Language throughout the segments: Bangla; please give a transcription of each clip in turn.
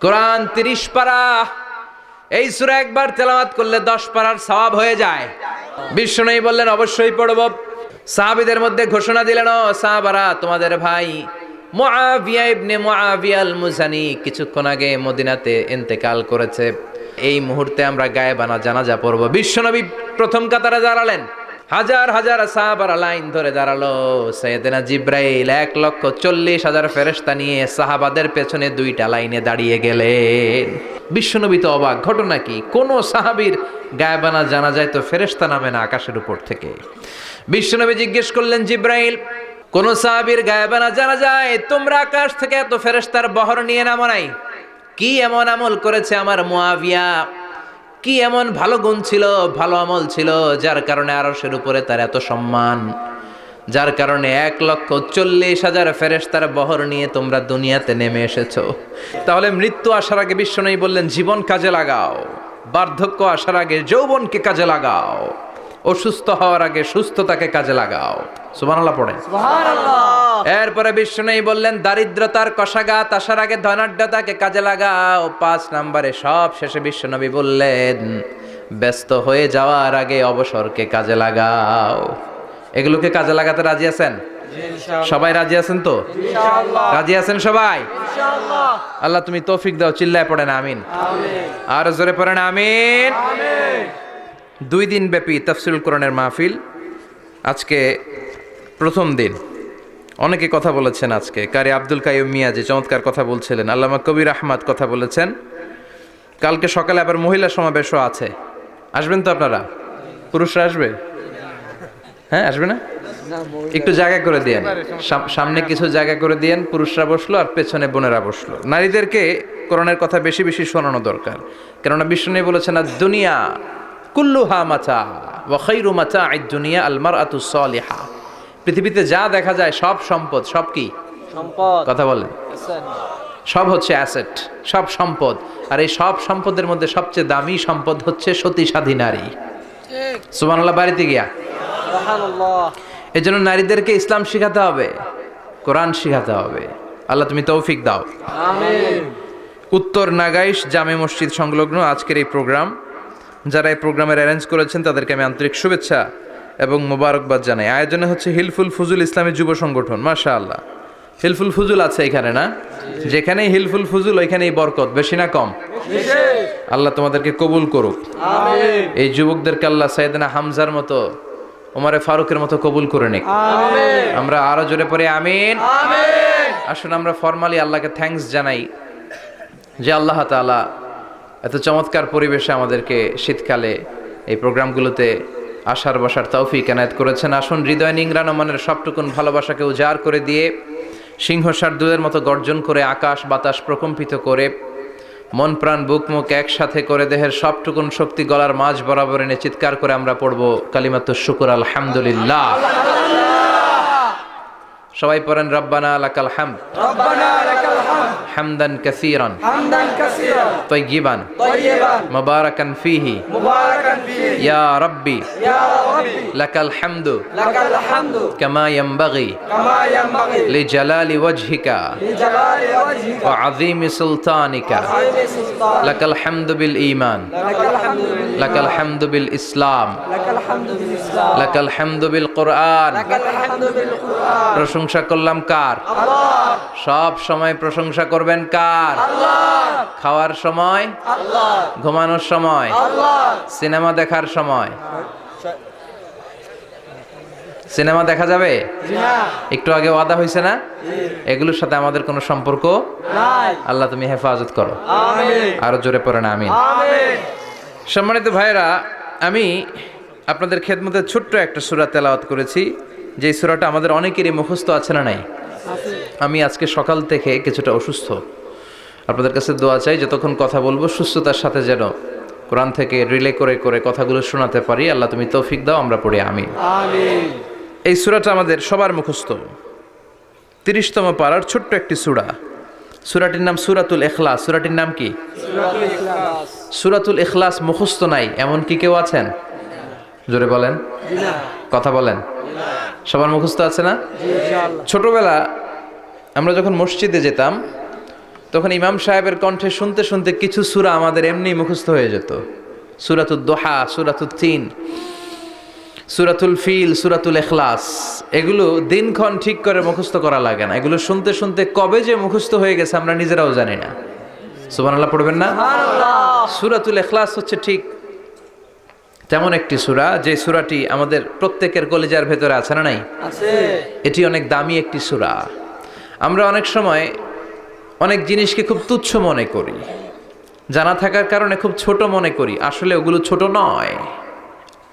কোরআন 30 পারা, এই সূরা একবার তেলাওয়াত করলে 10 পারার সওয়াব হয়ে যায়। বিশ্বনবী বললেন অবশ্যই পড়ব। সাহাবীদের মধ্যে ঘোষণা দিলেন, ও সাহাবারা, তোমাদের ভাই মুআবিয়া ইবনে মুআবিয়া আল মুজানি কিছুক্ষণ আগে মদিনাতে ইন্তেকাল করেছে। এই মুহূর্তে আমরা গায়েবানা জানাজা পড়ব। বিশ্বনবী প্রথম কাতারে দাঁড়ালেন, হাজার হাজার সাহাবারা লাইন ধরে দাঁড়ালো। সাইয়েদনা জিব্রাইল 1,40,000 ফেরেশতা নিয়ে সাহাবাদের পেছনে 2টা লাইনে দাঁড়িয়ে গেলেন। বিশ্বনবী তো অবাক, ঘটনা কি? কোন সাহাবীর গায়েবানা জানাজায় তো ফেরেশতা নামে না আকাশের উপর থেকে। বিশ্বনবী জিজ্ঞেস করলেন, জিব্রাইল, কোন সাহাবীর গায়েবানা জানাজায় তোমরা আকাশ থেকে এত ফেরেশতার বহর নিয়ে নামো নাই? কি এমন আমল করেছে আমার মুআবিয়া? কি এমন ভালো গুণ ছিল, ভালো আমল ছিল, যার কারণে আরশের উপরে তার এত সম্মান, যার কারণে 1,40,000 ফেরেশতার বহর নিয়ে তোমরা দুনিয়াতে নেমে এসেছো? তাহলে মৃত্যু আসার আগে বিশ্বনবী বললেন, জীবন কাজে লাগাও, বার্ধক্য আসার আগে যৌবনকে কাজে লাগাও, অসুস্থ হওয়ার আগে সুস্থতাকে কাজে লাগাও। সুবহানাল্লাহ পড়েন। সুবহানাল্লাহ। এরপরে বিশ্বনবী বললেন, দারিদ্রতার কষাঘাত আসার আগে ধনাঢ্যতাকে কাজে লাগাও। 5 নম্বরে সব শেষে বিশ্বনবী বললেন, ব্যস্ত হয়ে যাওয়ার আগে অবসরকে কাজে লাগাও। এগুলোকে কাজে লাগাতে রাজি আছেন? সবাই রাজি আছেন তো? ইনশাআল্লাহ। রাজি আছেন সবাই? ইনশাআল্লাহ। আল্লাহ তুমি তৌফিক দাও, চিল্লায় পড়েন আমিন। আমিন। আর জোরে পড়েন আমিন। আমিন। 2 দিন ব্যাপী তাফসীরুল কোরআনের মাহফিল, আজকে প্রথম দিন। অনেকে কথা বলেছেন আজকে। কারি আব্দুল কাইয়ুম মিয়া যে চমৎকার কথা বলছিলেন, আল্লামা কবির আহমদ কথা বলেছেন। কালকে সকালে আবার মহিলা সমাবেশও আছে, আসবেন তো আপনারা? পুরুষরা আসবে? হ্যাঁ, আসবে না? একটু জায়গা করে দিয়েন, সামনে কিছু জায়গা করে দিয়েন। পুরুষরা বসলো আর পেছনে বোনেরা বসলো। নারীদেরকে কোরআনের কথা বেশি বেশি শোনানো দরকার, কেননা বিষ্ণু বলেছেন, আর দুনিয়া কুল্লুহা মাতা ওয়া খায়রু মাতা'আদ দুনিয়া আল মারআতুস সালিহা। পৃথিবীতে যা দেখা যায় সব সম্পদ। সব কি সম্পদ? কথা বলেন। সব হচ্ছে অ্যাসেট, সব সম্পদ। আর এই সব সম্পদের মধ্যে সবচেয়ে দামি সম্পদ হচ্ছে সতী সাধী নারী। সুবহানাল্লাহ। বাড়িতে গিয়া সুবহানাল্লাহ। এজন্য নারীদেরকে ইসলাম শিখাতে হবে, কোরআন শিখাতে হবে। আল্লাহ তুমি তৌফিক দাও। আমিন। উত্তর নাগাইশ জামে মসজিদ সংলগ্ন আজকের এই প্রোগ্রাম, যারা এই প্রোগ্রামের অ্যারেঞ্জ করেছেন তাদেরকে আমি আন্তরিক শুভেচ্ছা এবং মোবারকবাদ জানাই। আয়োজনে হচ্ছে হিলফুল ফুজুল ইসলামী যুব সংগঠন। মাশাআল্লাহ, হিলফুল ফুজুল আছে এখানে না? যেখানেই হিলফুল ফুজুল ওইখানেই বরকত, বেশি না কম? আল্লাহ তোমাদেরকে কবুল করুক। আমিন। এই যুবকদেরকে আল্লাহ সাইয়েদনা হামজার মতো, ওমরে ফারুকের মতো কবুল করে নিক। আমিন। আমরা আরো জোরে পড়ে আমিন। আমিন। আসুন আমরা ফরমালি আল্লাহকে থ্যাঙ্কস জানাই যে আল্লাহ তাআলা এত চমৎকার পরিবেশে আমাদেরকে শীতকালে এই প্রোগ্রামগুলোতে আসার বসার তৌফিক এনায়েত করেছেন। আসুন হৃদয় নিংড়ানো মনের সবটুকুন ভালোবাসাকে উজাড় করে দিয়ে, সিংহ শার্দুলের মতো গর্জন করে, আকাশ বাতাস প্রকম্পিত করে, মন প্রাণ বুক মুখ একসাথে করে, দেহের সবটুকুন শক্তি গলার মাঝ বরাবর এনে চিৎকার করে আমরা পড়ব কালিমাতুশ শুকর আলহামদুলিল্লাহ। সবাই পড়েন, রব্বানা লাকাল হামদ, রব্বানা লাকাল হামদ, হামদান কাসীরান, হামদান কাসীরান, তাইয়িবান, তাইয়িবান, মুবারাকান ফীহি, মুবারাকান ফীহি, ইয়া রাব্বি, ইয়া রাব্বি, লাকাল হামদু, লাকাল হামদু, কামা ইয়ানবাগি, কামা ইয়ানবাগি, লিজালালি ওয়াজহিকা, লিজালালি ওয়াজহিকা, ওয়া আযীমি সুলতানিকা, ওয়া আযীমি সুলতানিকা, লাকাল হামদু বিল ঈমান, লাকাল হামদু বিল ঈমান, লাকাল হামদু বিল ইসলাম, লাকাল হামদু বিল ইসলাম, লাকাল হামদু বিল কুরআন, লাকাল হামদু বিল কুরআন। প্রশংসা করলাম কার? আল্লাহ। সব সময় প্রশংসা করবেন কার? আল্লাহ। খাওয়ার সময় আল্লাহ, ঘুমানোর সময় আল্লাহ, সিনেমা দেখার সময়। সিনেমা দেখা যাবে? না। একটু আগে ওয়াদা হয়েছে না? এগুলোর সাথে আমাদের কোনো সম্পর্ক নাই। আল্লাহ তুমি হেফাজত করো। আমিন। আরো জোরে পড়েন আমিন। আমিন। সম্মানিত ভাইরা, আমি আপনাদের খেদমতে ছোট্ট একটা সূরা তেলাওয়াত করেছি, যে সূরাটা আমাদের অনেকেরই মুখস্থ আছে না নাই? আমি আজকে সকাল থেকে কিছুটা অসুস্থ। আপনাদের কাছে দোয়া চাই, যতক্ষণ কথা বলবো সুস্থতার সাথে যেন কোরআন থেকে রিলে করে করে কথাগুলো শোনাতে পারি। আল্লাহ তুমি তৌফিক দাও, আমরা পড়ি আমিন। আমিন। এই সূরাটা আমাদের সবার মুখস্থ, 30তম পারার ছোট্ট একটি সূরা। সূরাটির নাম সূরাতুল ইখলাস। সূরাটির নাম কি? সূরাতুল ইখলাস। সূরাতুল ইখলাস মুখস্থ নাই এমন কি কেউ আছেন? জোরে বলেন। কথা বলেন। সবার মুখস্থ আছে না? ছোটবেলা আমরা যখন মসজিদে যেতাম তখন ইমাম সাহেবের কণ্ঠে শুনতে শুনতে কিছু সূরা আমাদের এমনি মুখস্থ হয়ে যেত। সূরাতুদ দোহা, সূরাতুত তিন, সূরাতুল ফিল, সূরাতুল ইখলাস, এগুলো দিনক্ষণ ঠিক করে মুখস্থ করা লাগে না। এগুলো শুনতে শুনতে কবে যে মুখস্থ হয়ে গেছে আমরা নিজেরাও জানি না। সুবহানাল্লাহ পড়বেন না? সূরাতুল ইখলাস হচ্ছে ঠিক তেমন একটি সূরা যে সূরাটি আমাদের প্রত্যেকের কলিজার ভেতরে আছে না নাই? আছে। এটি অনেক দামি একটি সূরা। আমরা অনেক সময় অনেক জিনিসকে খুব তুচ্ছ মনে করি, জানা থাকার কারণে খুব ছোট মনে করি। আসলে ওগুলো ছোট নয়,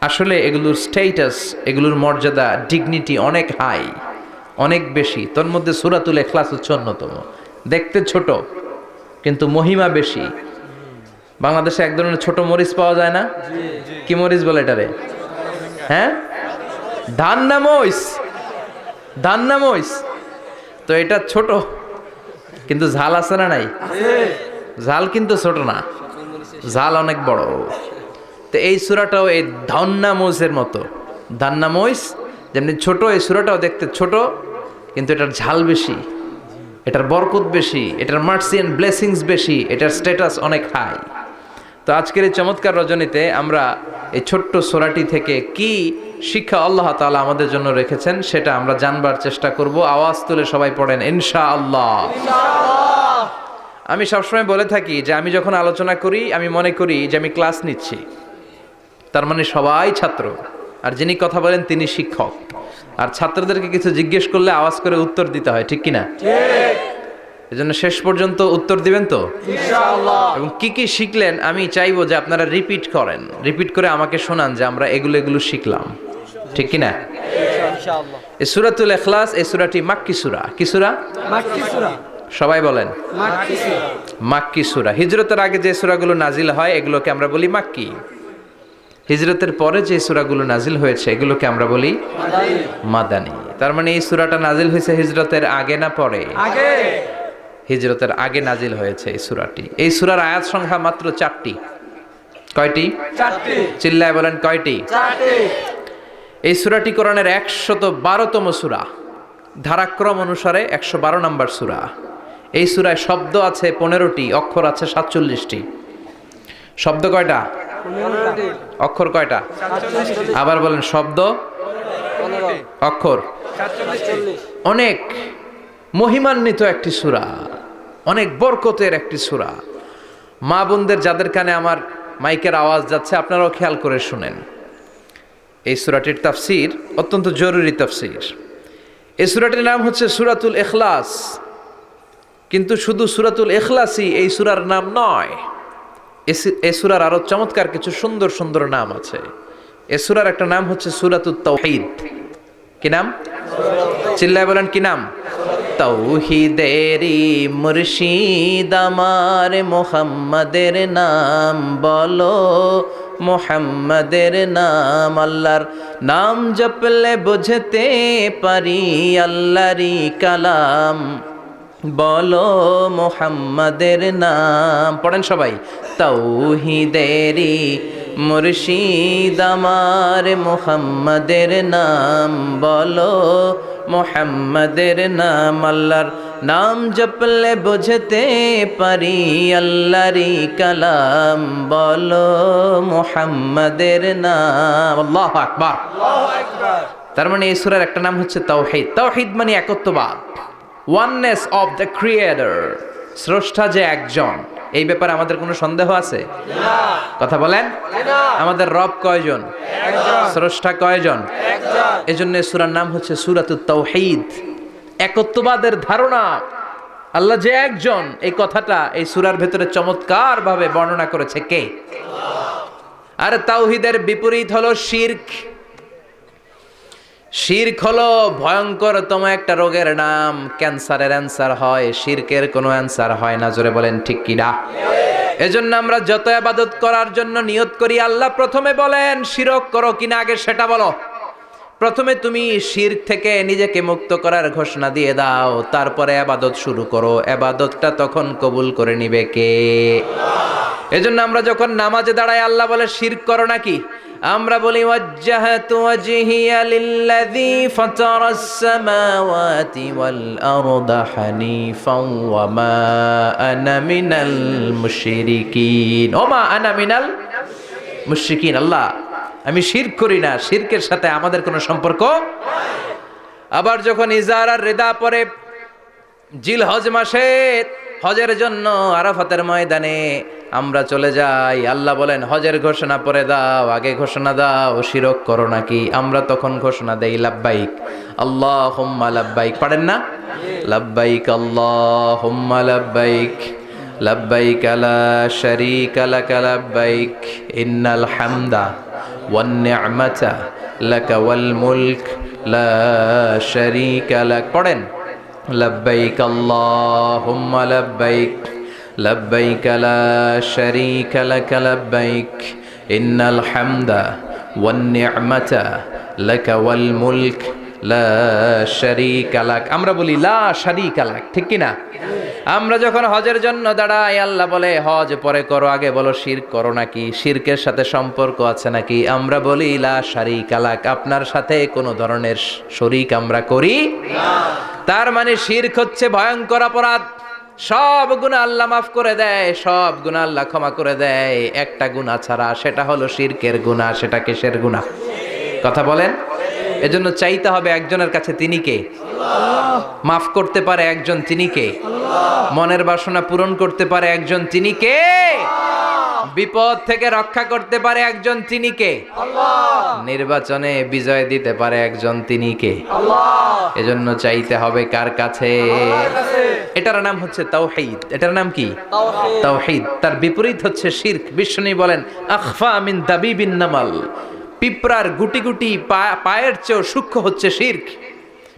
আসলে এগুলোর স্ট্যাটাস, এগুলোর মর্যাদা, ডিগনিটি অনেক হাই, অনেক বেশি। তোর মধ্যে সূরাতুল ইখলাস হচ্ছে অন্যতম। দেখতে ছোট কিন্তু মহিমা বেশি। বাংলাদেশে এক ধরনের ছোট মরিচ পাওয়া যায় না? কি মরিচ বলে এটারে? হ্যাঁ, ধান্না মরিচ, ধান্না মরিচ। তো এটা ছোট কিন্তু ঝাল আছে না নাই? ঝাল কিন্তু ছোট না, ঝাল অনেক বড়। তো এই সূরাটাও এই ধান্না মরিচের মতো। ধান্না মরিচ যেমনি ছোট, এই সূরাটাও দেখতে ছোট কিন্তু এটার ঝাল বেশি, এটার বরকত বেশি, এটার মার্সি এন্ড ব্লেসিংস বেশি, এটার স্ট্যাটাস অনেক হাই। তো আজকের এই চমৎকার রজনীতে আমরা এই ছোট্ট সূরাটি থেকে কি শিক্ষা আল্লাহ তাআলা আমাদের জন্য রেখেছেন সেটা আমরা জানবার চেষ্টা করব। আওয়াজ তুলে সবাই পড়েন ইনশাআল্লাহ। আমি সবসময় বলে থাকি যে আমি যখন আলোচনা করি আমি মনে করি যে আমি ক্লাস নিচ্ছি, তার মানে সবাই ছাত্র, আর যিনি কথা বলেন তিনি শিক্ষক। আর ছাত্রদেরকে কিছু জিজ্ঞেস করলে আওয়াজ করে উত্তর দিতে হয়, ঠিক কিনা? এজন্য শেষ পর্যন্ত উত্তর দিবেন তো ইনশাআল্লাহ। এবং কি কি শিখলেন আমি চাইবো যে আপনারা রিপিট করেন, রিপিট করে আমাকে শোনান যে আমরা এগুলো শিখলাম, ঠিক কিনা? ইনশাআল্লাহ। এই সূরাতুল ইখলাস, এই সূরাটি মাক্কি সূরা। কি সূরা? মাক্কি সূরা। সবাই বলেন মাক্কি সূরা। মাক্কি সূরা। হিজরতের আগে যে সূরাগুলো নাজিল হয় এগুলোকে আমরা বলি মাক্কি। হিজরতের পরে যে সূরাগুলো নাজিল হয়েছে এগুলোকে আমরা বলি মাদানী। তার মানে এই সূরাটা নাজিল হয়েছে হিজরতের আগে না পরে? আগে। হিজরতের আগে নাজিল হয়েছে এই সূরাটি। এই সূরার আয়াত সংখ্যা মাত্র 4টি। কয়টি? 4টি। চিল্লায় বলেন কয়টি? 4টি। এই সূরাটি কোরআনের 112তম সূরা, ধারাক্রম অনুসারে 112 নম্বর সূরা। এই সূরায় শব্দ আছে 15টি, অক্ষর আছে 47টি। শব্দ কয়টা? 15টি। অক্ষর কয়টা? 47টি। আবার বলেন শব্দ, 15। অক্ষর 47। অনেক মহিমান্বিত একটি সূরা, অনেক বরকতের একটি সূরা। মা বোনদের যাদের কানে আমার মাইকের আওয়াজ যাচ্ছে আপনারাও খেয়াল করে শুনেন। এই সূরাটির তাফসীর অত্যন্ত জরুরি তাফসীর। এই সূরাটির নাম হচ্ছে সূরাতুল ইখলাস, কিন্তু শুধু সূরাতুল ইখলাসই এই সূরার নাম নয়। এই সূরার আরো চমৎকার কিছু সুন্দর সুন্দর নাম আছে। এই সূরার একটা নাম হচ্ছে সূরাতুত তাওহীদ। কি নাম? চিল্লায় বলেন কি নাম? তাওহীদেরি মুর্শিদ আমার মুহাম্মাদের নাম বলো, মুহাম্মাদের নাম। আল্লাহর নাম জপলে বুঝতে পারি আল্লাহরই কালাম, বলো মুহাম্মাদের নাম। পড়েন সবাই। তাওহীদেরি মুর্শিদ আমার মুহাম্মাদের নাম বলো, মুহাম্মাদের নাম। আল্লাহর নাম জপলে বুঝতে পারি আল্লাহরই কালাম, বলো মুহাম্মাদের নাম। আল্লাহু আকবার। আল্লাহু আকবার। তার মানে এই সূরার একটা নাম হচ্ছে তাওহীদ। তাওহীদ মানে একত্ববাদ, ওয়াননেস অফ দ্য ক্রিয়েটর। স্রষ্টা যে একজন, এই ব্যাপারে আমাদের কোনো সন্দেহ আছে? না। কথা বলেন। না। আমাদের রব কয়জন? একজন। স্রষ্টা কয়জন? একজন। এজন্য সূরার নাম হচ্ছে সূরাতুত তাওহীদ, একত্ববাদের ধারণা। আল্লাহ যে একজন, এই কথাটা এই সূরার ভেতরে চমৎকার ভাবে বর্ণনা করেছে কে? আর তাওহীদের বিপরীত হলো শিরক। শিরক হলো ভয়ঙ্করতম একটা রোগের নাম। ক্যান্সারের অ্যান্সার হয়, শিরকের কোনো অ্যান্সার হয় না। জোরে বলেন ঠিক কিনা? এজন্য আমরা যত ইবাদত করার জন্য নিয়ত করি, আল্লাহ প্রথমে বলেন শিরক করো কিনা আগে সেটা বলো। প্রথমে তুমি শিরক থেকে নিজেকে মুক্ত করার ঘোষণা দিয়ে দাও, তারপরে ইবাদত শুরু করো। ইবাদতটা তখন কবুল করে নিবে কে? এজন্য আমরা যখন নামাজে দাঁড়াই আল্লাহ বলে শিরক করো নাকি? আমরা বলি ওয়াজ্জাহাতু ওয়াজহিয়া লিল্লাযী ফাতারাস সামাওয়াতি ওয়াল আরদা হানিফাও ওয়া মা আনা মিনাল মুশরিকিন ওমা আনা মিনাল মুশরিকিন। আল্লাহ, আমি শিরক করি না, শিরকের সাথে আমাদের কোনো সম্পর্ক। আবার যখন ইজার আর রিদা পরে জিল হজ মাসে হজের জন্য আরাফাতের ময়দানে আমরা চলে যাই, আল্লাহ বলেন হজের ঘোষণা পরে দাও, আগে ঘোষণা দাও শিরক করো নাকি। আমরা তখন ঘোষণা দেই লাব্বাইক আল্লাহুম্মা লাব্বাইক। পারেন না? লাব্বাইক আল্লাহুম্মা লাব্বাইক লাব্বাইক লা শারীকা লাকা লাব্বাইক ইন্নাল হামদা ওয়ান নি'মাতা লাকা ওয়াল মুলক লা শারীকা লাক। পড়েন লব্বাইক আল্লাহুম্মা লব্বাইক লব্বাইক লা শারীকা লাকা লব্বাইক ইন্নাল হামদা ওয়ান নি'মাতা লাকা ওয়াল মুলক লা শারীকা লাক। আমরা বলি লা শারীকা লাক, ঠিক কি না? আমরা যখন হজের জন্য দাঁড়াই, আল্লাহ বলে হজ পরে করো, আগে বলো শিরক করো নাকি, শিরকের সাথে সম্পর্ক আছে নাকি। আমরা বলি লা শারীকা লাক, আপনার সাথে কোনো ধরনের শরীক আমরা করি না। তার মানে শিরক হচ্ছে ভয়ঙ্কর অপরাধ। সব গুনাহ আল্লাহ মাফ করে দেয়, সব গুনাহ আল্লাহ ক্ষমা করে দেয়, একটা গুনাহ ছাড়া, সেটা হলো শিরকের গুনাহ। সেটা কিসের গুনাহ? কথা বলেন। এজন্য চাইতে হবে একজনের কাছে, তিনি কে? মাফ করতে পারে একজন, তিনি কে? মনের বাসনা পূরণ করতে পারে একজন, তিনি কে? বিপদ থেকে রক্ষা করতে পারে একজন, তিনি কে? নির্বাচনে বিজয় দিতে পারে একজন, তিনি কে? এজন্য চাইতে হবে কার কাছে? এটার নাম হচ্ছে তাওহীদ। এটার নাম কি? তাওহীদ। তার বিপরীত হচ্ছে শিরক। বিষ্ণু বলেন আখফা মিন দাবিবিন নামাল, পিঁপড়ার গুটি গুটি পায়ের চেয়েও সূক্ষ্ম হচ্ছে শিরক।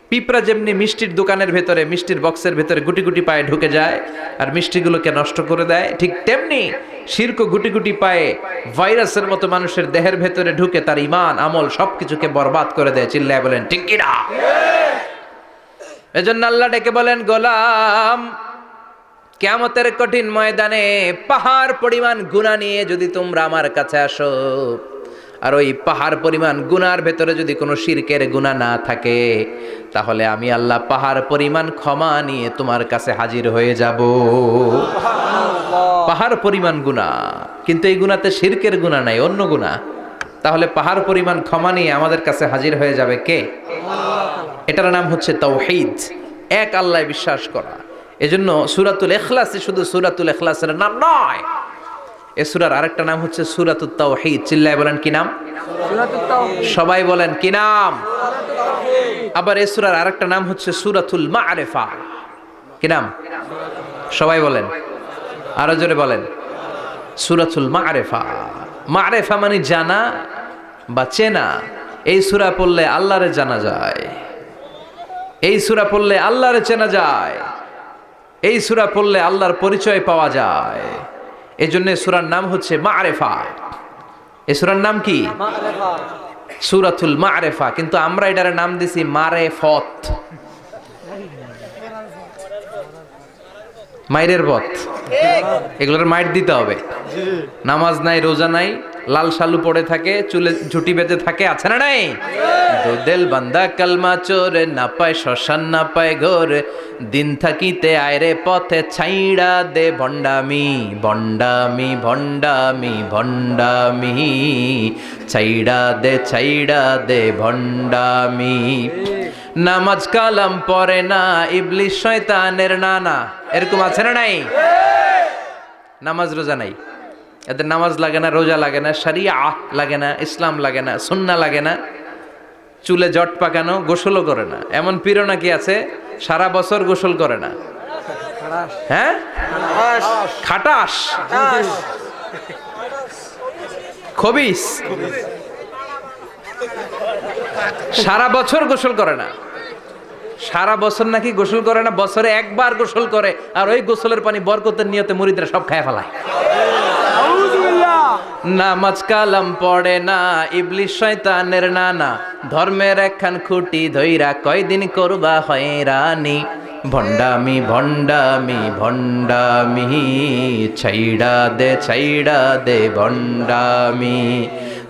পিঁপড়া যেমনি মিষ্টির দোকানের ভেতরে, মিষ্টির বক্সের ভেতরে গুটি গুটি পায়ে ঢুকে যায় আর মিষ্টিগুলোকে নষ্ট করে দেয়, ঠিক তেমনি শিরক গুটি গুটি পায়ে ভাইরাসের মতো মানুষের দেহের ভেতরে ঢুকে তার ঈমান আমল সবকিছুকে বরবাদ করে দেয়। চিল্লায় বলেন ঠিক কি না? এজন্য আল্লাহ ডেকে বলেন গোলাম, কিয়ামতের কঠিন ময়দানে পাহাড় পরিমাণ গুনাহ নিয়ে যদি তোমরা আমার কাছে আসো, আর ওই পাহাড় পরিমাণ গুনার ভেতরে যদি কোনো শিরকের গুনাহ না থাকে, তাহলে আমি আল্লাহ পাহাড় পরিমাণ ক্ষমা নিয়ে তোমার কাছে হাজির হয়ে যাব। পাহাড় পরিমাণ গুনাহ, কিন্তু এই গুনাতে শিরকের গুনাহ নাই, অন্য গুনাহ। তাহলে পাহাড় পরিমাণ ক্ষমা নিয়ে আমাদের কাছে হাজির হয়ে যাবে কে? এটার নাম হচ্ছে তাওহীদ, এক আল্লাহ বিশ্বাস করা। এজন্য সূরাতুল ইখলাস শুধু সূরাতুল ইখলাসের নাম নয়, এই সূরার আরেকটা নাম হচ্ছে সূরাতুত তাওহীদ। চিল্লায় বলেন কি নাম? সবাই বলেন কি নাম? আবার এই সূরার আরেকটা নাম হচ্ছে সূরাতুল মা'রিফা। কি নাম? সবাই বলেন, আরো জোরে বলেন। সূরাতুল মা'রিফা। মা'রিফা মানে জানা বা চেনা। এই সূরা পড়লে আল্লাহরে জানা যায়, এই সূরা পড়লে আল্লাহরে চেনা যায়, এই সূরা পড়লে আল্লাহর পরিচয় পাওয়া যায়। এই জন্য সূরার নাম হচ্ছে মা'রিফা। এই সূরার নাম কি? সূরাতুল মা'রিফা। কিন্তু আমরা এটার নাম দিছি মারেফত, মাইরের পথ। এগুলোর মাইর দিতে হবে। নামাজ নাই, রোজা নাই, লাল শালু পড়ে থাকে, চুলে ঝুটি বেঁধে থাকে, আছে না নাই? দিল বান্দা কালমা চোরে, না পায় শ্মশান না পায় ঘর, দিন থাকিতে আয়রে পথে ছাইড়া দে ভণ্ডামি, ভণ্ডামি ভণ্ডামি ভণ্ডামি, ছাইড়া দে ভণ্ডামি। নামাজ কালাম পড়ে না, ইবলিস শয়তানের নানা। এরকম আছে না নাই? নামাজ রোজা নাই, এদের নামাজ লাগে না, রোজা লাগে না, শরিয়া লাগে না, ইসলাম লাগে না, সুন্নাহ লাগে না, চুলে জট পাকানো, গোসলও করে না। এমন পীর নাকি আছে সারা বছর গোসল করে না। হ্যাঁ, খাটাস, খবিস, সারা বছর গোসল করে না। সারা বছর নাকি গোসল করে না, বছরে একবার গোসল করে, আর ওই গোসলের পানি বরকতের নিয়তে মুরিদরা সব খায় ফেলায়। নামাজ কালাম পড়ে না, ইবলিস শয়তানের নানা, ধর্মের একখান খুঁটি ধইরা কয়দিন করবা হয়রানি, ভণ্ডামি ভণ্ডামি ভণ্ডামি, ছাইড়া দে ভণ্ডামি,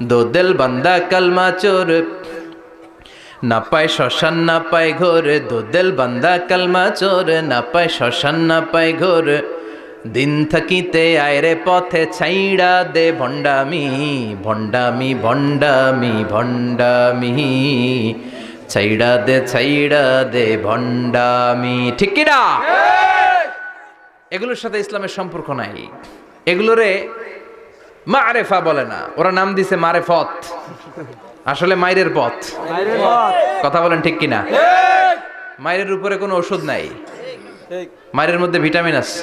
দো দিল বান্দা কালমা চোর না পায় শ্মশান না পায় ঘোর, দো দিল বান্দা কালমা চোর না পায় শ্মশান না পায় ঘোর। দিন থাকিতে আয়রে পথে ছাইড়া দে ভণ্ডামি ভণ্ডামি ভণ্ডামি ভণ্ডামি, ছাইড়া দে ভণ্ডামি। ঠিক কিনা? এগুলোর সাথে ইসলামের সম্পর্ক নাই, এগুলোরে মারেফা বলে না, ওরা নাম দিছে মারেফত, আসলে মাইরের পথ। মাইরের পথ। কথা বলেন ঠিক কিনা? ঠিক। মাইরের উপরে কোনো ওষুধ নাই, ঠিক। মাইরের মধ্যে ভিটামিন আছে।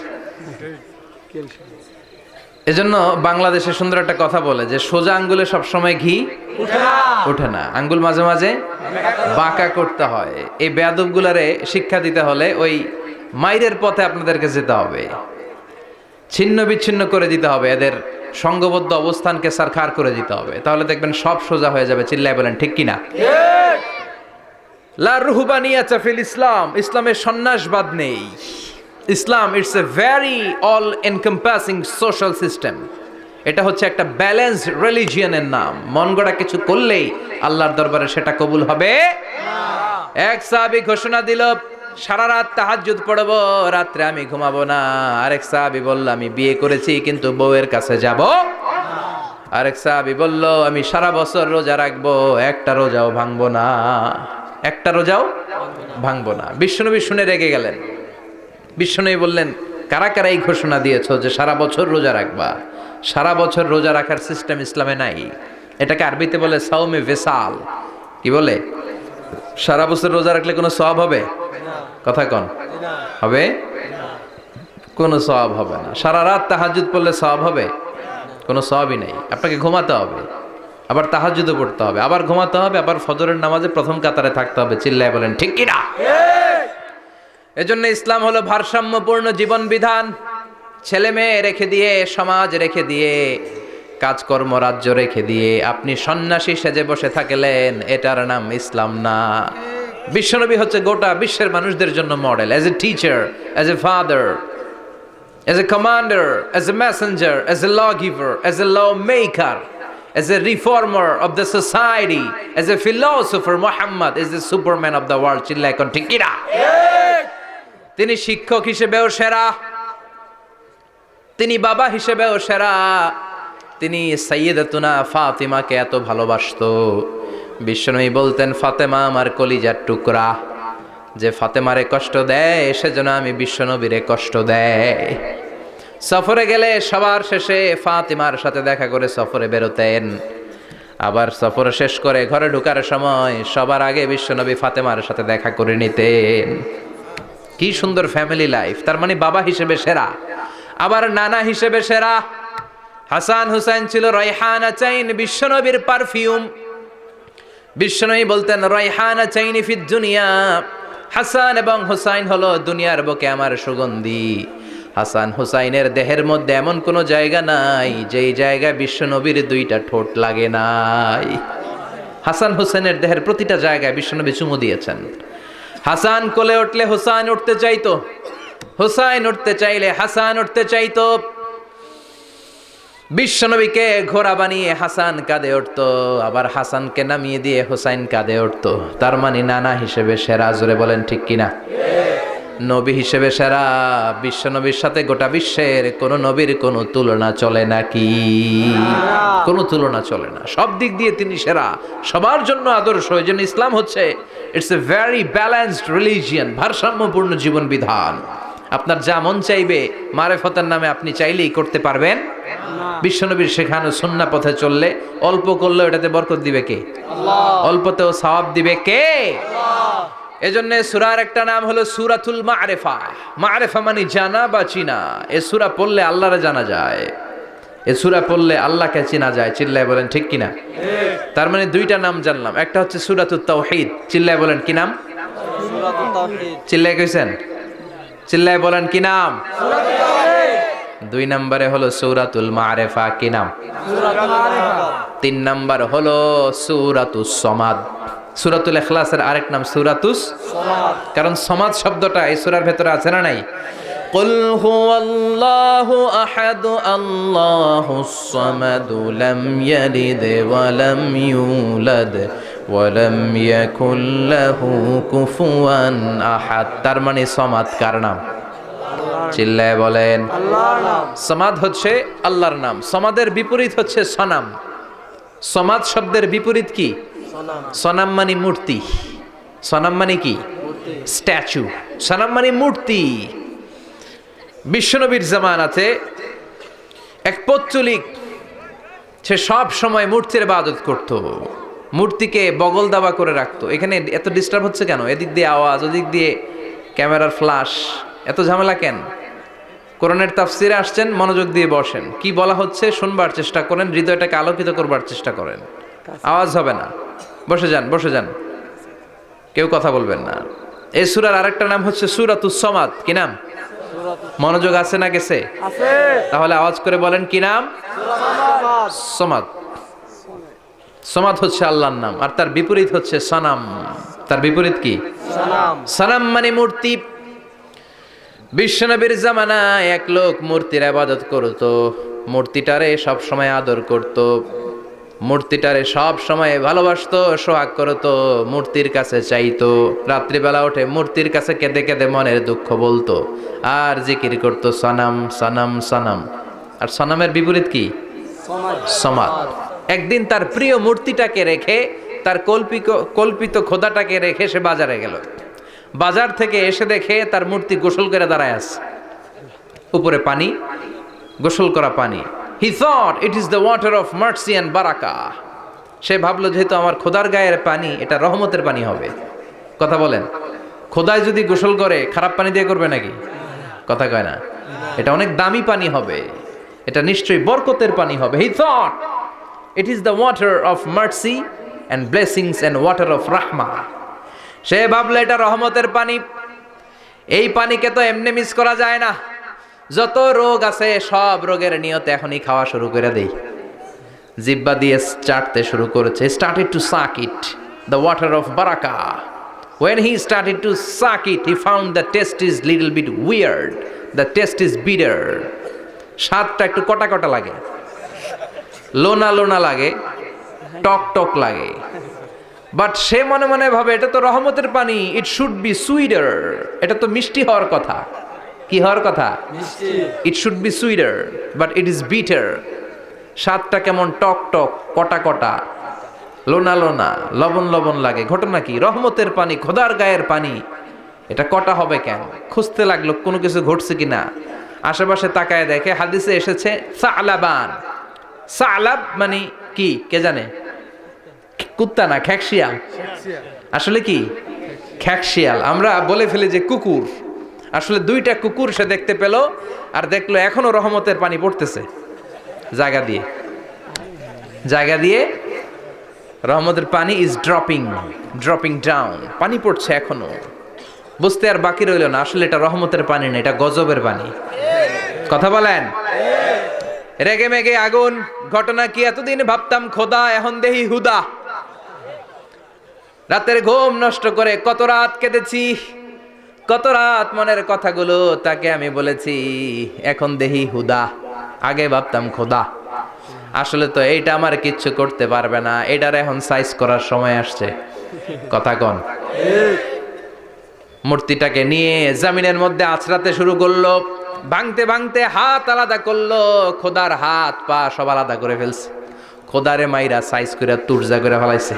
এজন্য বাংলাদেশে সুন্দর একটা কথা বলে যে সোজা আঙ্গুলে সবসময় ঘি ওঠে না, আঙ্গুল মাঝে মাঝে বাঁকা করতে হয়। এই বেয়াদবগুলারে শিক্ষা দিতে হলে ওই মাইরের পথে আপনাদেরকে যেতে হবে, ছিন্ন বিচ্ছিন্ন করে দিতে হবে, এদের সংঘবদ্ধ অবস্থানকে সারখার করে দিতে হবে, তাহলে দেখবেন সব সোজা হয়ে যাবে। চিল্লায় বলেন ঠিক কিনা? লা রুহবানিয়াতা ফিল ইসলাম, ইসলামের সন্ন্যাসবাদ নেই। Islam it's a very all encompassing social system. এটা হচ্ছে একটা ব্যালেন্সড রিলিজিয়নের নাম। মন গড়া কিছু করলেই আল্লাহর দরবারে সেটা কবুল হবে না। এক সাহাবী ঘোষণা দিল, সারা রাত তাহাজ্জুদ পড়ব, রাত্রে আমি ঘুমাবো না। আরেক সাহাবী বলল, আমি বিয়ে করেছি কিন্তু বউয়ের কাছে যাব। আরেক সাহাবী বলল, আমি সারা বছর রোজা রাখবো, একটা রোজাও ভাঙবো না, একটা রোজাও ভাঙবো না। বিশ্বনবী শুনে রেগে গেলেন। বিশ্বনবী বললেন, কারা কারা এই ঘোষণা দিয়েছো যে সারা বছর রোজা রাখবা? সারা বছর রোজা রাখার সিস্টেম ইসলামে নাই। এটাকে আরবিতে বলে সাওমে ভেসাল। কি বলে? সারা বছর রোজা রাখলে কোনো সওয়াব হবে? কথা কন, হবে? কোনো সওয়াব হবে না। সারা রাত তাহাজ্জুদ পড়লে সওয়াব হবে? কোনো সওয়াবই নেই। আপনাকে ঘুমাতে হবে, আবার তাহাজ্জুদও পড়তে হবে, আবার ঘুমাতে হবে, আবার ফজরের নামাজে প্রথম কাতারে থাকতে হবে। চিল্লায় বলেন ঠিক কিনা? এজন্য ইসলাম হলো ভারসাম্যপূর্ণ জীবন বিধান। ছেলে মেয়ে রেখে দিয়ে, সমাজ রেখে দিয়ে, কাজকর্ম রাজ্য রেখে দিয়ে আপনি সন্ন্যাসী সেজে বসে থাকলেন, এটার নাম ইসলাম না। বিশ্বনবী হচ্ছে গোটা বিশ্বের মানুষদের জন্য model, as a teacher, as a father, as a commander, as a messenger, as a law giver, as a law maker, as a reformer of the society, as a philosopher, Muhammad is the superman of the world. চিল্লায় কোন ঠিক কিনা? তিনি শিক্ষক হিসেবেও সেরা, তিনি বাবা হিসেবেও সেরা। তিনি সাইয়্যিদাতুনা ফাতিমাকে এত ভালোবাসতো, বিশ্বনবী বলতেন, ফাতেমা আমার কলিজার টুকরা, যে ফাতেমারে কষ্ট দেয় সেজন্য আমি বিশ্বনবীরে কষ্ট দেয়। সফরে গেলে সবার শেষে ফাতিমার সাথে দেখা করে সফরে বেরোতেন, আবার সফর শেষ করে ঘরে ঢোকার সময় সবার আগে বিশ্বনবী ফাতেমার সাথে দেখা করে নিতেন। কি সুন্দর ফ্যামিলি লাইফ। তার মানে বাবা হিসেবে সেরা, আবার নানা হিসেবে সেরা। হাসান হুসাইন ছিল রায়হানা চাইন, বিশ্বনবীর পারফিউম। বিশ্বনবী বলতেন, রায়হানা চাইনি ফিদ দুনিয়া, হাসান এবং হুসাইন হলো দুনিয়ার বুকে আমার সুগন্ধি। হাসান হুসাইনের দেহের মধ্যে এমন কোনো জায়গা নাই যেই জায়গায় বিশ্বনবীর দুইটা ঠোঁট লাগে নাই। হাসান হুসাইনের দেহের প্রতিটা জায়গায় বিশ্বনবী চুমু দিয়েছেন। হাসান কোলে উঠলে হুসাইন উঠতে চাইতো, হুসাইন উঠতে চাইলে হাসান উঠতে চাইতো। বিশ্বনবীকে ঘোড়া বানিয়ে হাসান কাঁধে উঠতো, আবার হাসানকে নামিয়ে দিয়ে হুসাইন কাঁধে উঠতো। তার মানে নানা হিসেবে সেরা। জোরে বলেন ঠিক কিনা? নবী হিসেবে সেরা। বিশ্বনবীর সাথে গোটা বিশ্বের কোন নবীর কোনো তুলনা চলে নাকি? কোনো তুলনা চলে না। সব দিক দিয়ে তিনি সেরা, সবার জন্য আদর্শ। এই জন্য ইসলাম হচ্ছে it's a very balanced religion, ভারসাম্যপূর্ণ জীবন বিধান। আপনার যা মন চাইবে মারেফতের নামে আপনি চাইলেই করতে পারবেন। বিশ্বনবীর শেখানো সুন্নাহ পথে চললে অল্প করলেও এটাতে বরকত দিবে কে? আল্লাহ। অল্পতেও সওয়াব দিবে কে? আল্লাহ। এজন্য সূরার একটা নাম হলো সূরাতুল মা'রিফা। মা'রিফা মানে জানা বা চিনা। এই সূরা পড়লে আল্লাহরে জানা যায়, এই সূরা পড়লে আল্লাহকে চেনা যায়। চিল্লায় বলেন ঠিক কিনা? ঠিক। তার মানে দুইটা নাম জানলাম, একটা হচ্ছে সূরাতুত তাওহীদ। চিল্লায় বলেন কি নাম? সূরাতুত তাওহীদ। চিল্লায় কইছেন? চিল্লায় বলেন কি নাম? সূরাতুত তাওহীদ। দুই নম্বরে হলো সূরাতুল মা'রিফা। কি নাম? সূরাতুল মা'রিফা। তিন নম্বর হলো সূরাতুস সমাদ। সূরাতুল ইখলাসের আরেক নাম সূরাতুস সমাদ, কারণ সমাদ শব্দটা এই সূরার ভেতরে আছে না নাই? قل هو الله أحد الله الصمد لم يلد ولم يولد ولم يكن له كفوا أحد। তার মানে সমাদ কার নাম? চিল্লায় বলেন। আল্লাহর নাম। সমাদ হচ্ছে আল্লাহর নাম। সমাদের বিপরীত হচ্ছে সনাম। সমাদ শব্দের বিপরীত কি? সনাম মানে মূর্তি। সনাম মানে কি? স্ট্যাচু। সনাম মানে মূর্তি। বিশ্বনবীর জামানাতে এক পৌত্তলিক, সে সব সময় মূর্তির ইবাদত করত, মূর্তিকে বগল দাবা করে রাখতো। এখানে এত ডিস্টার্ব হচ্ছে কেন? এদিক দিয়ে আওয়াজ, ওদিক দিয়ে ক্যামেরার ফ্ল্যাশ, এত ঝামেলা কেন? কোরআনের তাফসিরে আসছেন, মনোযোগ দিয়ে বসেন, কি বলা হচ্ছে শুনবার চেষ্টা করেন, হৃদয়টাকে আলোকিত করবার চেষ্টা করেন। আওয়াজ হবে না, বসে যান, বসে যান, কেউ কথা বলবেন না। এই সূরার আরেকটা নাম হচ্ছে সূরাতুস সমাদ। কি নাম? মনোযোগ আছে না গেছে? আছে। তাহলে আওয়াজ করে বলেন কি নাম? সমাদ। সমাদ হচ্ছে আল্লাহর নাম, আর তার বিপরীত হচ্ছে সনাম। তার বিপরীত কি? সালাম। সনাম মানে মূর্তি। বিশ্বনবীর জামানায় এক লোক মূর্তির ইবাদত করত, মূর্তিটারে সব সময় আদর করত, মূর্তিটারে সব সময় ভালোবাসতো, সোহাগ করতো, মূর্তির কাছে চাইতো। রাত্রিবেলা উঠে মূর্তির কাছে কেঁদে কেঁদে মনের দুঃখ বলতো, আর জিকির করতো সনাম সনাম সনাম। আর সনামের বিপরীত কি? সমাদ। একদিন তার প্রিয় মূর্তিটাকে রেখে, তার কল্পিত খোদাটাকে রেখে সে বাজারে গেল। বাজার থেকে এসে দেখে তার মূর্তি গোসল করে দাঁড়ায় আছে, উপরে পানি, গোসল করা পানি। He thought it is the water of mercy and barakah. সে ভাবলো যেহেতু আমার খোদার গায়ের পানি, এটা রহমতের পানি হবে। কথা বলেন, খোদায় যদি গোসল করে খারাপ পানি দিয়ে করবে নাকি? কথা কয় না। এটা অনেক দামি পানি হবে, এটা নিশ্চয়ই বরকতের পানি হবে। He thought it is the water of mercy and blessings and water of rahmah. সে ভাবলো এটা রহমতের পানি। এই পানিকে তো এমনি মিস করা যায় না। যত রোগ আছে সব রোগের নিয়তে এখনই খাওয়া শুরু করে দেই। জিহ্বা দিয়ে চাটতে শুরু করেছে। Started to suck it, the water of barakah. When he started to suck it, he found the taste is little bit weird. The taste is bitter. স্বাদটা একটু কটা কটা লাগে, লোনা লোনা লাগে, টক টক লাগে। বাট সে মনে মনে ভাবে এটা তো রহমতের পানি, ইট শুড বি সুইটার। এটা তো মিষ্টি হওয়ার কথা। কি হওয়ার কথা? It should be sweeter, but it is bitter. স্বাদটা কেমন টক টক, কটা কটা, লোনা লোনা, লবণ লবণ লাগে। ঘটনা কি? রহমতের পানি, খোদার গায়ের পানি, এটা কটা হবে কেন? খুঁজতে লাগলো কোনো কিছু ঘটছে কিনা। আশেপাশে তাকায় দেখে হাদিসে এসেছে সালাবান। সালাব মানে কি কে জানে? কুত্তা না, খ্যাকশিয়াল। আসলে কি? খ্যাকশিয়াল। আমরা বলে ফেলি যে কুকুর, আসলে দুইটা কুকুর সে দেখতে পেল, আর দেখলো এখনো রহমতের পানি পড়তেছে জায়গা দিয়ে, জায়গা দিয়ে রহমতের পানি ইজ ড্রপিং ডাউন। পানি পড়ছে এখনো। বুঝতে আর বাকি রইল না, আসলে এটা রহমতের পানি না, এটা গজবের পানি। কথা বলেন। রেগে মেগে আগুন। ঘটনা কি? এতদিন ভাবতাম খোদা, এখন দেহি হুদা। রাতের ঘুম নষ্ট করে কত রাত কেঁদেছি, কত রাত মনের কথাগুলো তাকে আমি বলেছি, এখন দেহি হুদা। আগে ভাবতাম খোদা, আসলে তো এইটা আমার কিচ্ছু করতে পারবে না, এটার এখন সাইজ করার সময় আসছে। কথা কন। মূর্তিটাকে নিয়ে জমিনের মধ্যে আছড়াতে শুরু করলো, ভাঙতে ভাঙতে হাত আলাদা করলো, খোদার হাত পা সব আলাদা করে ফেলছে। খোদারে মাইরা সাইজ করে তুরজা করে ফেলাইছে।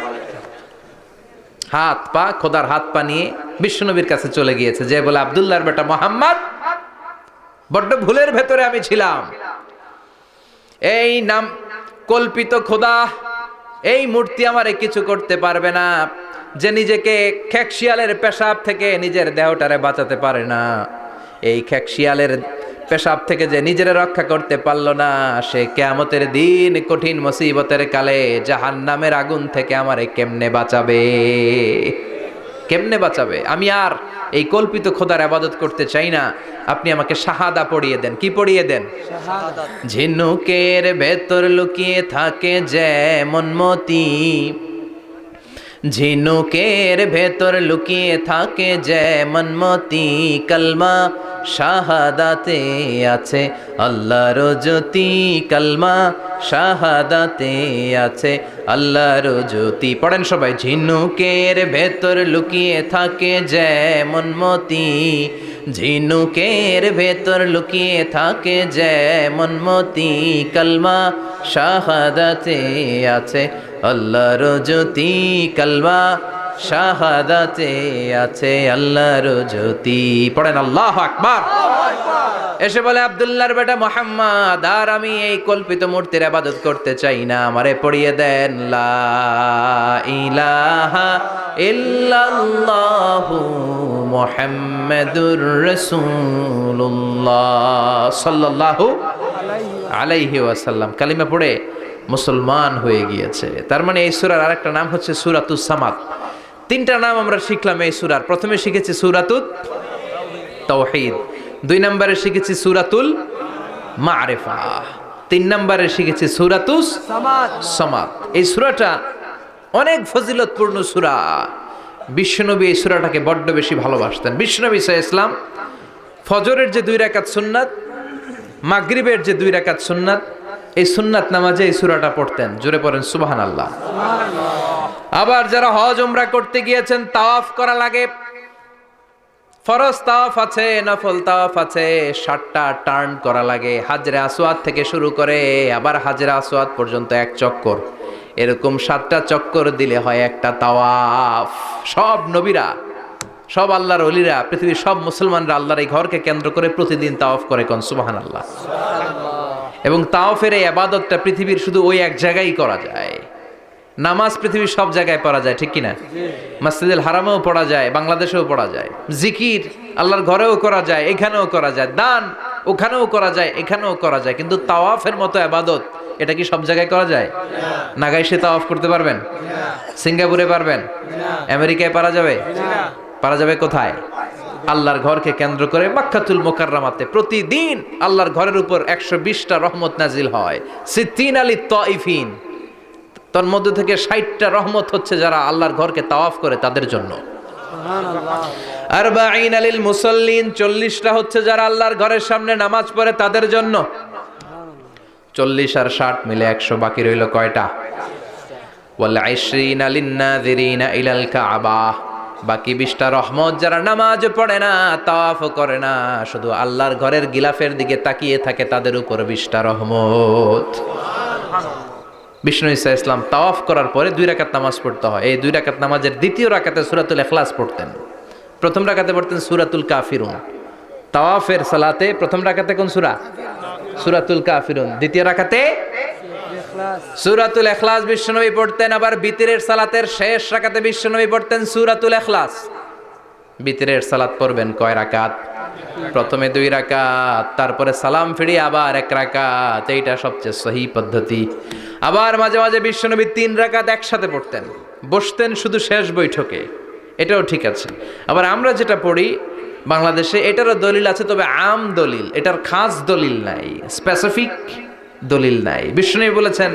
হাত পা, খোদার হাত পা নিয়ে বিশ্বনবীর কাছে চলে গিয়েছে, যে বলে আব্দুল্লাহর বেটা মোহাম্মদ, বড্ড ভুলের ভেতরে আমি ছিলাম। এই নাম কল্পিত খোদা, এই মূর্তি আমারে কিছু করতে পারবে না। যে নিজেকে খ্যাকশিয়ালের পেশাব থেকে নিজের দেহটারে বাঁচাতে পারে না, এই খ্যাকশিয়ালের পেশাব থেকে যে নিজের রক্ষা করতে পারলো না, সে কিয়ামতের দিন কঠিন মুসিবতের কালে জাহান্নামের আগুন থেকে আমারে কেমনে বাঁচাবে? কেমনে বাঁচাবে? আমি আর এই কল্পিত খোদার ইবাদত করতে চাই না। আপনি আমাকে শাহাদা পড়িয়ে দেন। কি পড়িয়ে দেন? ঝিনুকের ভেতর লুকিয়ে থাকে যেমন মতি, ঝিনুকের ভেতর লুকিয়ে থাকে যেমন মতি, কলমা শাহাদাতে আছে আল্লাহর জ্যোতি, কলমা শাহাদাতে আছে আল্লাহর জ্যোতি। পড়েন সবাই। ঝিনুকের ভেতর লুকিয়ে থাকে যেমন মতি, ঝিনুকের ভেতর লুকিয়ে থাকে যেমন মতি, কলমা শাহাদাতে আছে আল্লাহর জ্যোতি, কলমা শাহাদাতে আছে আল্লাহর জ্যোতি। পড়েন আল্লাহু আকবার। এসে বলে আব্দুল্লাহর বেটা মুহাম্মদ, আর আমি এই কল্পিত মূর্তির ইবাদত করতে চাই না, আমারে পড়িয়ে দেন লা ইলাহা ইল্লাল্লাহু মুহাম্মাদুর রাসূলুল্লাহ সাল্লাল্লাহু আলাইহি ওয়াসাল্লাম। কালিমা পড়ে মুসলমান হয়ে গিয়েছে। তার মানে এই সূরার আরেকটা নাম হচ্ছে সূরাতুস সামাদ। তিনটা নাম আমরা শিখলাম এই সূরার। প্রথমে শিখেছি সূরাতুত তাওহীদ, 2 নম্বরে শিখেছি সূরাতুল মারিফা, 3 নম্বরে শিখেছি সূরাতুস সামাদ। এই সূরাটা অনেক ফজিলতপূর্ণ সূরা। বিশ্বনবী এই সূরাটাকে বড্ড বেশি ভালোবাসতেন। বিশ্বনবী সাল্লাল্লাহু আলাইহি ওয়াসাল্লাম ফজরের যে 2 রাকাত সুন্নাত, মাগরিবের যে 2 রাকাত সুন্নাত, এই সুন্নাত নামাজে এই সূরাটা পড়তেন। জোরে পড়েন সুবহানাল্লাহ। আবার যারা হজ উমরা করতে গিয়েছেন, তাওয়াফ করা লাগে, ফরজ তাওয়াফ আছে, নফল তাওয়াফ আছে, 7টা টার্ন করা লাগে। হাজরে আসওয়াদ থেকে শুরু করে আবার হাজরে আসওয়াদ পর্যন্ত 1 চক্কর, এরকম 7টা চক্কর দিলে হয় একটা তাওয়াফ। সব নবীরা, সব আল্লাহর ওলিরা, পৃথিবীর সব মুসলমানরা আল্লাহর এই ঘরকে কেন্দ্র করে প্রতিদিন তাওয়াফ করে। কোন সুবহানাল্লাহ। এবং তাওয়াফের এই ইবাদতটা পৃথিবীর শুধু ওই এক জায়গায় করা যায়। নামাজ পৃথিবীর সব জায়গায় পড়া যায়, ঠিক কিনা? মসজিদুল হারামেও পড়া যায়, বাংলাদেশেও পড়া যায়। জিকির আল্লাহর ঘরেও করা যায়, এখানেও করা যায়। দান ওখানেও করা যায়, এখানেও করা যায়। কিন্তু তাওয়াফের মতো ইবাদত, এটা কি সব জায়গায় করা যায়? নাগাইশে তাওয়াফ করতে পারবেন? সিঙ্গাপুরে পারবেন? আমেরিকায় পারা যাবে? পারা যাবে কোথায়? আল্লাহর ঘরকে কেন্দ্র করে মক্কাতুল মুকাররমাতে প্রতিদিন আল্লাহর ঘরের উপর 120টা রহমত নাজিল হয়। সিত্তিন আলী তাইফিন, তার মধ্যে থেকে 60টা রহমত হচ্ছে যারা আল্লাহর ঘরকে তাওয়াফ করে তাদের জন্য। আরবাঈন আলিল মুসাল্লিন, 40টা হচ্ছে যারা আল্লাহর ঘরের সামনে নামাজ পড়ে তাদের জন্য। 40 আর 60 মিলে 100, বাকি রইল কয়টা? ওয়াল 20 লিন নাযিরিনা ইলাল কাবা, বাকি 20টা রহমত যারা নামাজ পড়ে না, তাওয়াফ করে না, শুধু আল্লাহর ঘরের গিলাফের দিকে তাকিয়ে থাকে, তাদের উপর 20টা রহমত। বিষ্ণু ঈসা ইসলাম তাওয়াফ করার পরে 2 রাকাত নামাজ পড়তে হয়। এই 2 রাকাত নামাজের দ্বিতীয় রাকাতে সূরাতুল ইখলাস পড়তেন, প্রথম রাকাতে পড়তেন সূরাতুল কাফিরুন। তাওয়াফের সালাতে প্রথম রাকাতে কোন সূরা? সূরাতুল কাফিরুন। দ্বিতীয় রাকাতে সূরাতুল ইখলাস বিশ্বনবী পড়তেন। আবার বিতরের সালাতের শেষ রাকাতে বিশ্বনবী পড়তেন সূরাতুল ইখলাস। বিতরের সালাত পড়বেন কয় রাকাত? প্রথমে 2 রাকাত, তারপরে সালাম ফিরিয়ে আবার 1 রাকাত। এইটা সবচেয়ে সহি পদ্ধতি। আবার মাঝে মাঝে বিশ্বনবী 3 রাকাত একসাথে পড়তেন, বসতেন শুধু শেষ বৈঠকে, এটাও ঠিক আছে। আবার আমরা যেটা পড়ি বাংলাদেশে, এটারও দলিল আছে, তবে আম দলিল, এটার খাস দলিল নাই, স্পেসিফিক দলিল নাই। বিশ্বনবী বলেছেন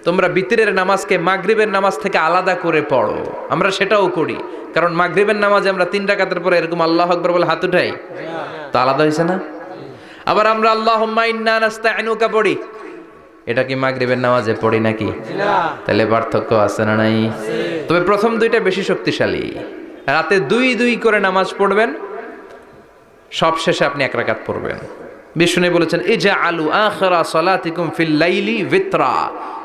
তোমরা বিতরের নামাজকে মাগরিবের নামাজ থেকে আলাদা করে পড়ো। আমরা সেটাও করি, কারণ মাগরিবের নামাজে আমরা 3 রাকাতের পরে এরকম আল্লাহু আকবার বলে হাত উঠাই, তো আলাদা হয়েছে না? আবার আমরা আল্লাহুম্মা ইন্না নাস্তাইনুকা পড়ি, এটা কি মাগরিবের নামাজে পড়ি নাকি? তাহলে পার্থক্য আছে না নাই? তবে প্রথম 2টা বেশি শক্তিশালী। রাতে 2 করে নামাজ পড়বেন, সব শেষে আপনি 1 রাকাত পড়বেন। বিষ্ণু বলেছেন ইজআলু আখিরা সালাতিকুম ফিল লাইলি বিতরা,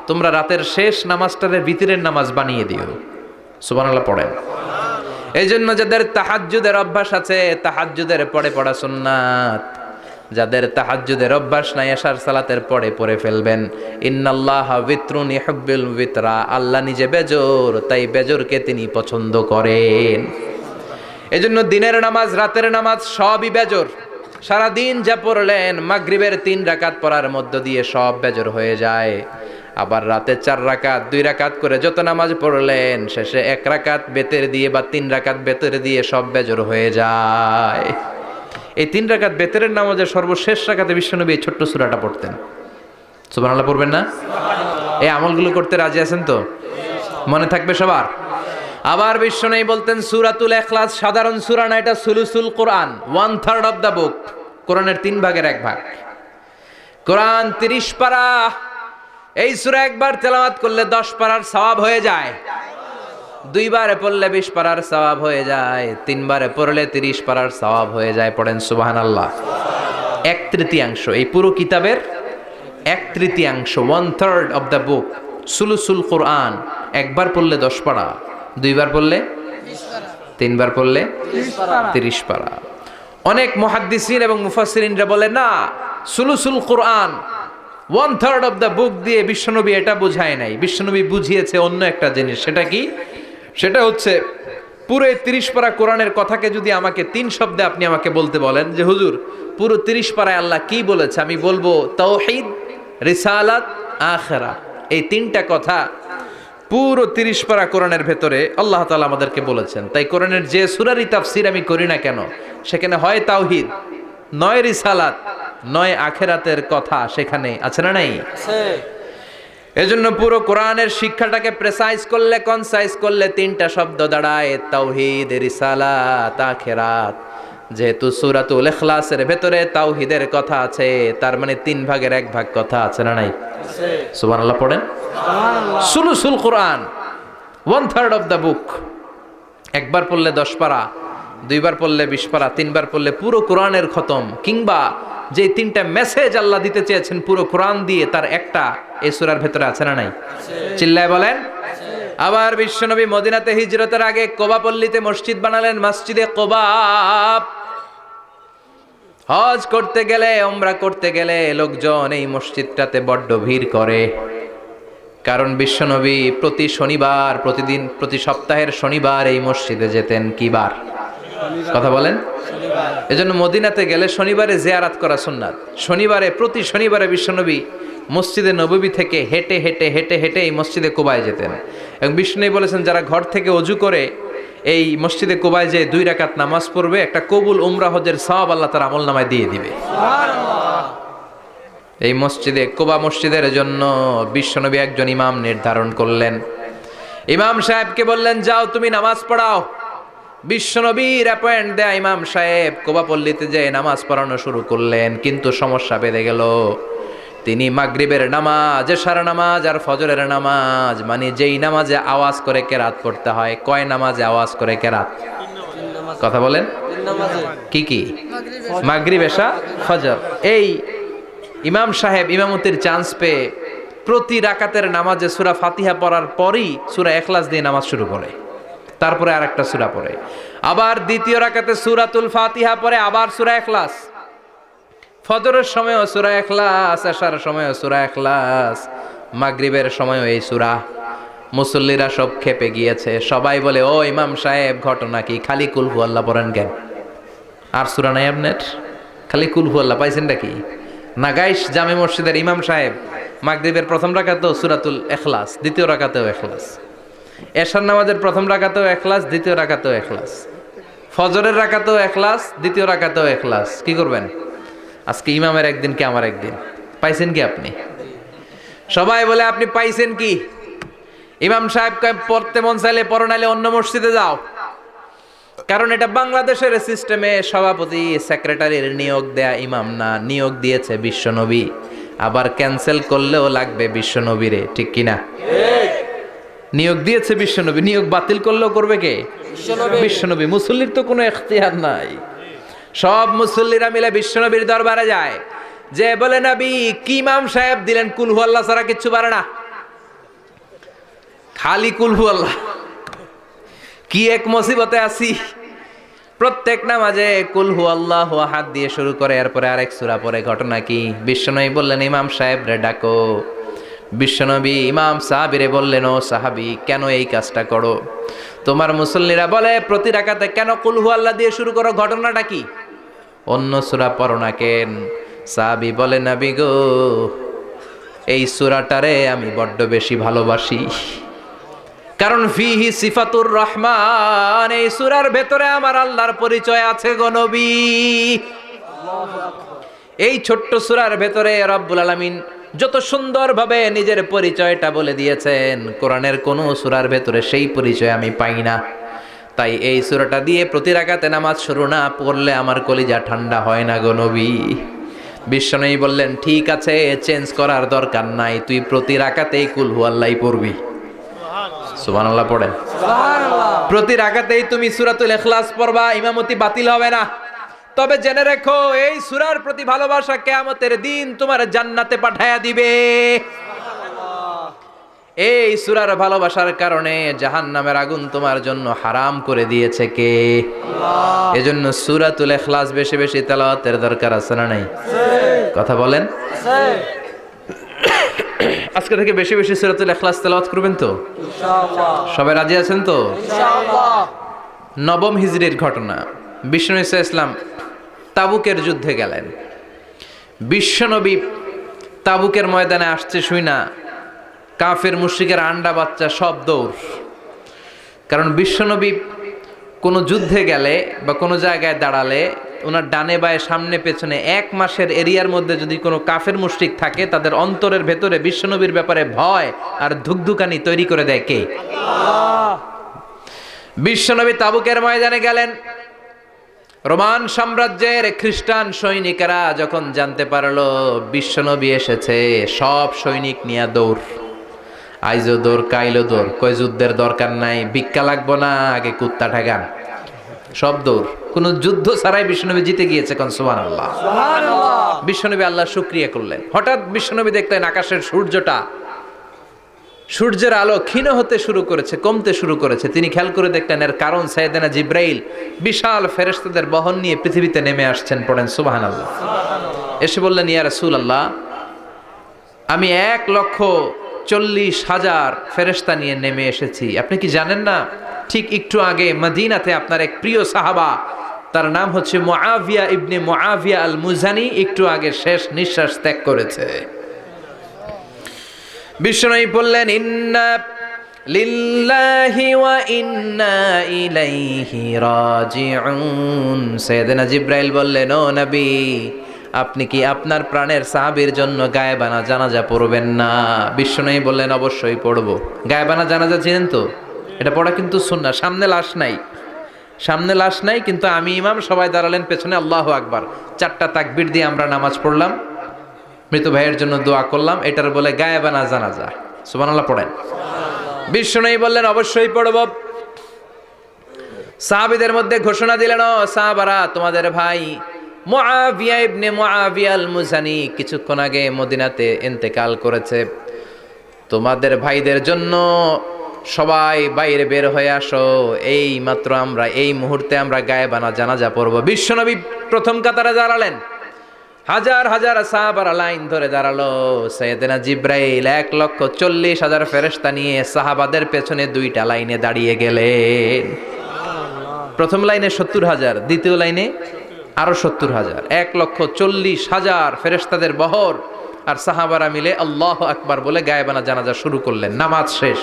তোমরা রাতের শেষ নামাজটারে বিতরের নামাজ বানিয়ে দিও। সুবহানাল্লাহ পড়েন। এই জন্য যাদের তাহাজ্জুদের অভ্যাস আছে, তাহাজ্জুদের পড়ে পড়া সুন্নাত। যাদের তাহাজ্জুদের অভ্যাস নাই, এশার সালাতের পরে পড়ে ফেলবেন। ইন্নাল্লাহা বিতরুন ইউহিব্বুল বিতরা, আল্লাহ নিজে বেজোর, তাই বেজোরকে তিনি পছন্দ করেন। এজন্য দিনের নামাজ, রাতের নামাজ সবই বেজোর। সারা দিন যা পড়লেন, মাগরিবের 3 রাকাত পড়ার মধ্য দিয়ে সব বেজোর হয়ে যায়। আবার রাতে 4 রাকাত, 2 রাকাত করে যত নামাজ পড়লেন, শেষে 1 রাকাত বেতের দিয়ে বা 3 রাকাত বেতের দিয়ে সব বেজোর হয়ে যায়। এই 3 রাকাত বেতেরের নামাজের সর্বশেষ রাকাতে বিশ্বনবী এই ছোট্ট সূরাটা পড়তেন। সুবহানাল্লাহ পড়বেন না? এই আমলগুলো করতে রাজি আছেন তো? মনে থাকবে সবার? আবার বিশ্বনবী বলতেন সূরাতুল ইখলাস সাধারণ সূরা না, এটা সুলুসুল কোরআন, 1/3 অফ দ্য বুক, কোরআনের 3 ভাগের 1 ভাগ। কোরআন 30 পারা, এই সূরা একবার তেলাওয়াত করলে 10 পারার সওয়াব হয়ে যায়, 2 বারে পড়লে 20 পারার সওয়াব হয়ে যায়, 3 বারে পড়লে 30 পারার সওয়াব হয়ে যায়। পড়েন সুবহানাল্লাহ। 1/3 এই পুরো কিতাবের 1/3, 1/3 অফ দ্য বুক সুলুসুল কোরআন, একবার পড়লে 10 পারা, 2 বার পড়লে 3 বার পড়লে 30 পারা। অনেক মুহাদ্দিসিন এবং মুফাসসিরিনরা বলে না, সুলুসুল কোরআন 1/3 অফ দ্য বুক দিয়ে বিশ্বনবী এটা বুঝায় নাই, বিশ্বনবী বুঝিয়েছে অন্য একটা জিনিস। সেটা কি? সেটা হচ্ছে পুরো 30 পারা কোরআনের কথাকে যদি আমাকে 3 শব্দে আপনি আমাকে বলতে বলেন যে হুজুর পুরো 30 পারায় আল্লাহ কি বলেছে, আমি বলবো তাওহীদ, রিসালাত, আখিরাত। এই 3টা কথা পুরো 30 পারা কোরআনের ভেতরে আল্লাহ তাআলা আমাদেরকে বলেছেন। তাই কোরআনের যে সূরারই তাফসীর আমি করি না কেন, সেখানে হয় তাওহীদ, নয় রিসালাত, নয় আখিরাতের কথা সেখানে আছে না নাই? এজন্য পুরো কোরআনের শিক্ষাটাকে প্রেসাইজ করলে, কনসাইজ করলে 3টা শব্দ দাঁড়ায়, তাওহীদ, রিসালাত, আখিরাত। যেহেতু সূরাতুল ইখলাসের ভেতরে তাওহীদের কথা আছে, তার মানে 3 ভাগের 1 ভাগ কথা আছে না নাই? সুবহানাল্লাহ পড়েন। সুলুসুল কোরআন 1/3 অফ দ্য বুক, একবার পড়লে 10 পারা, 2 বার পড়লে 20 পারা, 3 বার পড়লে পুরো কোরআনের খতম। কিংবা যে 3টা মেসেজ আল্লাহ দিতে চেয়েছেন পুরো কোরআন দিয়ে, তার একটা এই সূরার ভেতরে আছে না নাই? চিল্লায় বলেন। আবার বিশ্বনবী মদিনাতে হিজরতের আগে কোবা পল্লীতে মসজিদ বানালেন, মসজিদে কোবা। হজ করতে গেলে, উমরা করতে গেলে লোকজন এই মসজিদটাতে বড্ড ভিড় করে, কারণ বিশ্বনবী প্রতি শনিবার, প্রতি সপ্তাহের শনিবার এই মসজিদে যেতেন। কি বার? কথা বলেন। এজন্য মদিনাতে গেলে শনিবারে জিয়ারাত করা সুন্নাত। প্রতি শনিবারে বিশ্বনবী মসজিদে নববী থেকে হেঁটে হেঁটে হেঁটে হেঁটে এই মসজিদে কুবায় যেতেন। এবং বিশ্বনবী বলেছেন, যারা ঘর থেকে ওযু করে এই মসজিদে কুবায় যে 2 রাকাত নামাজ পড়বে, একটা কবুল উমরা হজের সওয়াব আল্লাহ তার আমলনামায় দিয়ে দিবে। এই মসজিদে, কুবা মসজিদের জন্য বিশ্বনবী একজন ইমাম নির্ধারণ করলেন। ইমাম সাহেবকে বললেন, যাও তুমি নামাজ পড়াও। বিশ্বনবীর অ্যাপয়েন্ট দেয়া ইমাম সাহেব কুবা পল্লীতে যে নামাজ পড়ানো শুরু করলেন, কিন্তু সমস্যা বেড়ে গেল। তিনি মাগরিবের নামাজ, এশার নামাজ আর ফজরের নামাজ, মানে যেই নামাজে আওয়াজ করে কেরাত পড়তে হয়, কয় নামাজে আওয়াজ করে কেরাত? কথা বলেন। কি কি? মাগরিব, এশা, ফজর। এই ইমাম সাহেব ইমামতির চান্স পেয়ে প্রতি রাকাতের নামাজে সূরা ফাতিহা পড়ার পরই সূরা ইখলাস দিয়ে নামাজ শুরু করে, তারপরে আরেকটা সূরা পড়ে, আবার দ্বিতীয় রাকাতে সূরাতুল ফাতিহা পড়ে, আবার সূরা ইখলাস। ফজরের সময়ও সূরা ইখলাস, এশার সময়ও সূরা ইখলাস, মাগরিবের সময়ও এই সূরা। মুসল্লিরা সব খেপে গিয়েছে, সবাই বলে, ও ইমাম সাহেব ঘটনা কি? খালি কুল হু আল্লাহ পড়েন কেন? আর সূরা নাই আপনার? খালি কুল হু আল্লাহ পাইছেন নাকি? নাগাইশ জামে মসজিদের ইমাম সাহেব মাগরিবের প্রথম রাকাতেও সূরাতুল ইখলাস, দ্বিতীয় রাকাতেও ইখলাস, এশার নামাজের প্রথম রাকাতেও ইখলাস, দ্বিতীয় রাকাতেও ইখলাস, ফজরের রাকাতেও ইখলাস, দ্বিতীয় রাকাতেও ইখলাস। কি করবেন? আজকে ইমামের একদিন কি আমার একদিন। পাইছেন কি আপনি? সবাই বলে, আপনি পাইছেন কি? ইমাম সাহেব কয়, পড়তে মন চাইলে পড়ো, নাইলে অন্য মসজিদে যাও। কারণ এটা বাংলাদেশের সিস্টেমে সভাপতি সেক্রেটারির নিয়োগ দেয়া ইমাম না, নিয়োগ দিয়েছে বিশ্বনবী। আবার ক্যান্সেল করলেও লাগবে বিশ্বনবীরে, ঠিক কিনা? নিয়োগ দিয়েছে বিশ্বনবী, নিয়োগ বাতিল করলেও করবে কে? বিশ্বনবী। মুসল্লির তো কোনো এখতিয়ার নাই। সব মুসল্লিরা মিলে বিশ্বনবীর দরবারে যায়, যে বলে, নবী কি ইমাম সাহেব দিলেন, কুল হু আল্লাহ ছাড়া কিচ্ছু পারে না, খালি কুল হু আল্লাহ। কি এক মুসিবতে আছি, প্রত্যেক নামাজে কুল হু আল্লাহু আহাদ দিয়ে শুরু করে, এরপরে আরেক সূরা পড়ে। ঘটনা কি? বিশ্বনবী বললেন, ইমাম সাহেব রে ডাকো। বিশ্বনবী ইমাম সাহাবীরে বললেন, ও সাহাবী, কেন এই কাজটা করো? তোমার মুসল্লিরা বলে প্রতি রাকাতে কেন কুল হু আল্লাহ দিয়ে শুরু করো, ঘটনাটা কি? অন্য সূরা পড়ো না কেন? সাহাবী বলে, নবী গো, এই সূরাটারে আমি বড্ড বেশি ভালোবাসি, কারণ ফিহি সিফাতুর রহমান, এই সূরার ভেতরে আমার আল্লাহর পরিচয় আছে গো নবী। এই ছোট্ট সূরার ভেতরে রব্বুল আলামিন যত সুন্দরভাবে নিজের পরিচয়টা বলে দিয়েছেন, কোরআনের কোনো সূরার ভেতরে সেই পরিচয় আমি পাই না। তাই এই সূরাটা দিয়ে প্রতি রাকাতে নামাজ শুরু না পড়লে আমার কলিজা ঠান্ডা হয় না গো নবী। বিশ্বনবী বললেন, ঠিক আছে, চেঞ্জ করার দরকার নাই, তুই প্রতি রাকাতেই কুল হুয়াল্লাহ পড়বি। সুবহানাল্লাহ পড়েন। প্রতি রাকাতেই তুমি সূরাতুল ইখলাস পড়বা, ইমামতি বাতিল হবে না। তবে জেনে রেখো, এই সূরার প্রতি ভালোবাসা কিয়ামতের দিন তোমার জান্নাতে পাঠায়া দিবে। এই সূরার ভালোবাসার কারণে জাহান্নামের আগুন তোমার জন্য হারাম করে দিয়েছে কে? আল্লাহ। এজন্য সূরাতুল ইখলাস বেশি বেশি তেলাওয়াতের দরকার আছে না নাই? কথা বলেন। আজকে থেকে বেশি বেশি সূরাতুল ইখলাস তেলাওয়াত করবেন তো ইনশাআল্লাহ? সবাই রাজি আছেন তো ইনশাআল্লাহ? নবম হিজরির ঘটনা, বিশ্বনবী সাল্লাল্লাহু আলাইহি ওয়াসাল্লাম তাবুকের যুদ্ধে গেলেন। বিশ্বনবী তাবুকের ময়দানে আসছে শুই না কাফের মুশরিকের আন্ডা বাচ্চা সব দৌড়। কারণ বিশ্বনবী কোনো যুদ্ধে গেলে বা কোনো জায়গায় দাঁড়ালে ওনার ডানে বায়ে সামনে পেছনে 1 মাসের এরিয়ার মধ্যে যদি কোনো কাফের মুশরিক থাকে, তাদের অন্তরের ভেতরে বিশ্বনবীর ব্যাপারে ভয় আর ধুকধুকানি তৈরি করে দেয় কে? আল্লাহ। বিশ্বনবী তাবুকের ময়দানে গেলেন। রোমান সাম্রাজ্যের খ্রিস্টান সৈনিকেরা যখন জানতে পারলো বিশ্বনবী এসেছে, সব সৈনিক নিয়ে দৌড়। আইজো দৌড়, কাইলো দৌড়, কই যুদ্ধের দরকার নাই, ভিক্ষা লাগবো না, আগে কুত্তা ঠেকান, সব দৌড়। কোন যুদ্ধ ছাড়াই বিশ্বনবী জিতে গিয়েছে। কোন সুবহানাল্লাহ। বিশ্বনবী আল্লাহর শুকরিয়া করলেন। হঠাৎ বিশ্বনবী দেখলেন আকাশের সূর্যের আলো ক্ষীণ হতে শুরু করেছে, কমতে শুরু করেছে। তিনি খেয়াল করে দেখলেন এর কারণ সাইয়েদনা জিব্রাইল বিশাল ফেরেশতাদের বহন নিয়ে পৃথিবীতে নেমে আসছেন। পড়েন সুবহানাল্লাহ। এসে বললেন, ইয়া রাসূলুল্লাহ, আমি 1,40,000 ফেরেশতা নিয়ে নেমে এসেছি। আপনি কি জানেন না, ঠিক একটু আগে মদিনাতে আপনার এক প্রিয় সাহাবা, তার নাম হচ্ছে মুআবিয়া ইবনে মুআবিয়া আল মুজানি, একটু আগে শেষ নিঃশ্বাস ত্যাগ করেছে। বিশ্বনবী বললেন, ইন্না লিল্লাহি ওয়া ইন্না ইলাইহি রাজিউন। সাইয়েদনা জিব্রাইল বললেন, ও নবী, আপনি কি আপনার প্রাণের সাহাবীর জন্য গায়েবানা জানাজা পড়বেন না? বিশ্বনবী বললেন, অবশ্যই পড়ব। গায়েবানা জানাজা চিনেন তো? এটা পড়া কিন্তু সুন্নাহ। সামনে লাশ নাই, কিন্তু আমি ইমাম, সবাই দাঁড়ালেন পেছনে, আল্লাহু আকবার, 4টা তাকবীর দিয়ে আমরা নামাজ পড়লাম, মৃত ভাইয়ের জন্য দোয়া করলাম, এটার বলে গায়েবানা জানাজা। সুবহানাল্লাহ পড়েন। বিশ্বনবী বললেন, অবশ্যই পড়ব। সাহাবীদের মধ্যে ঘোষণা দিলেন, ও সাহাবারা, তোমাদের ভাই মুআবিয়া ইবনে মুআবিয়া আল মুজানি কিছুক্ষণ আগে মদিনাতে ইন্তেকাল করেছে। তোমাদের ভাইদের জন্য সবাই বাইরে বের হয়ে আসো, এই মাত্র আমরা এই মুহূর্তে আমরা গায়েবানা জানাজা পড়ব। বিশ্বনবী প্রথম কাতারে দাঁড়ালেন, হাজার হাজার সাহাবারা লাইন ধরে দাঁড়ালো। সাইয়েদনা জিব্রাইল 1,40,000 ফেরেশতা নিয়ে সাহাবাদের পেছনে 2টা লাইনে দাঁড়িয়ে গেলেন। প্রথম লাইনে 70,000, দ্বিতীয় লাইনে আরো 70,000, 1,40,000 ফেরেশতাদের বহর। আর সাহাবারা মিলে আল্লাহু আকবার বলে গায়েবানা জানাজা শুরু করলেন। নামাজ শেষ।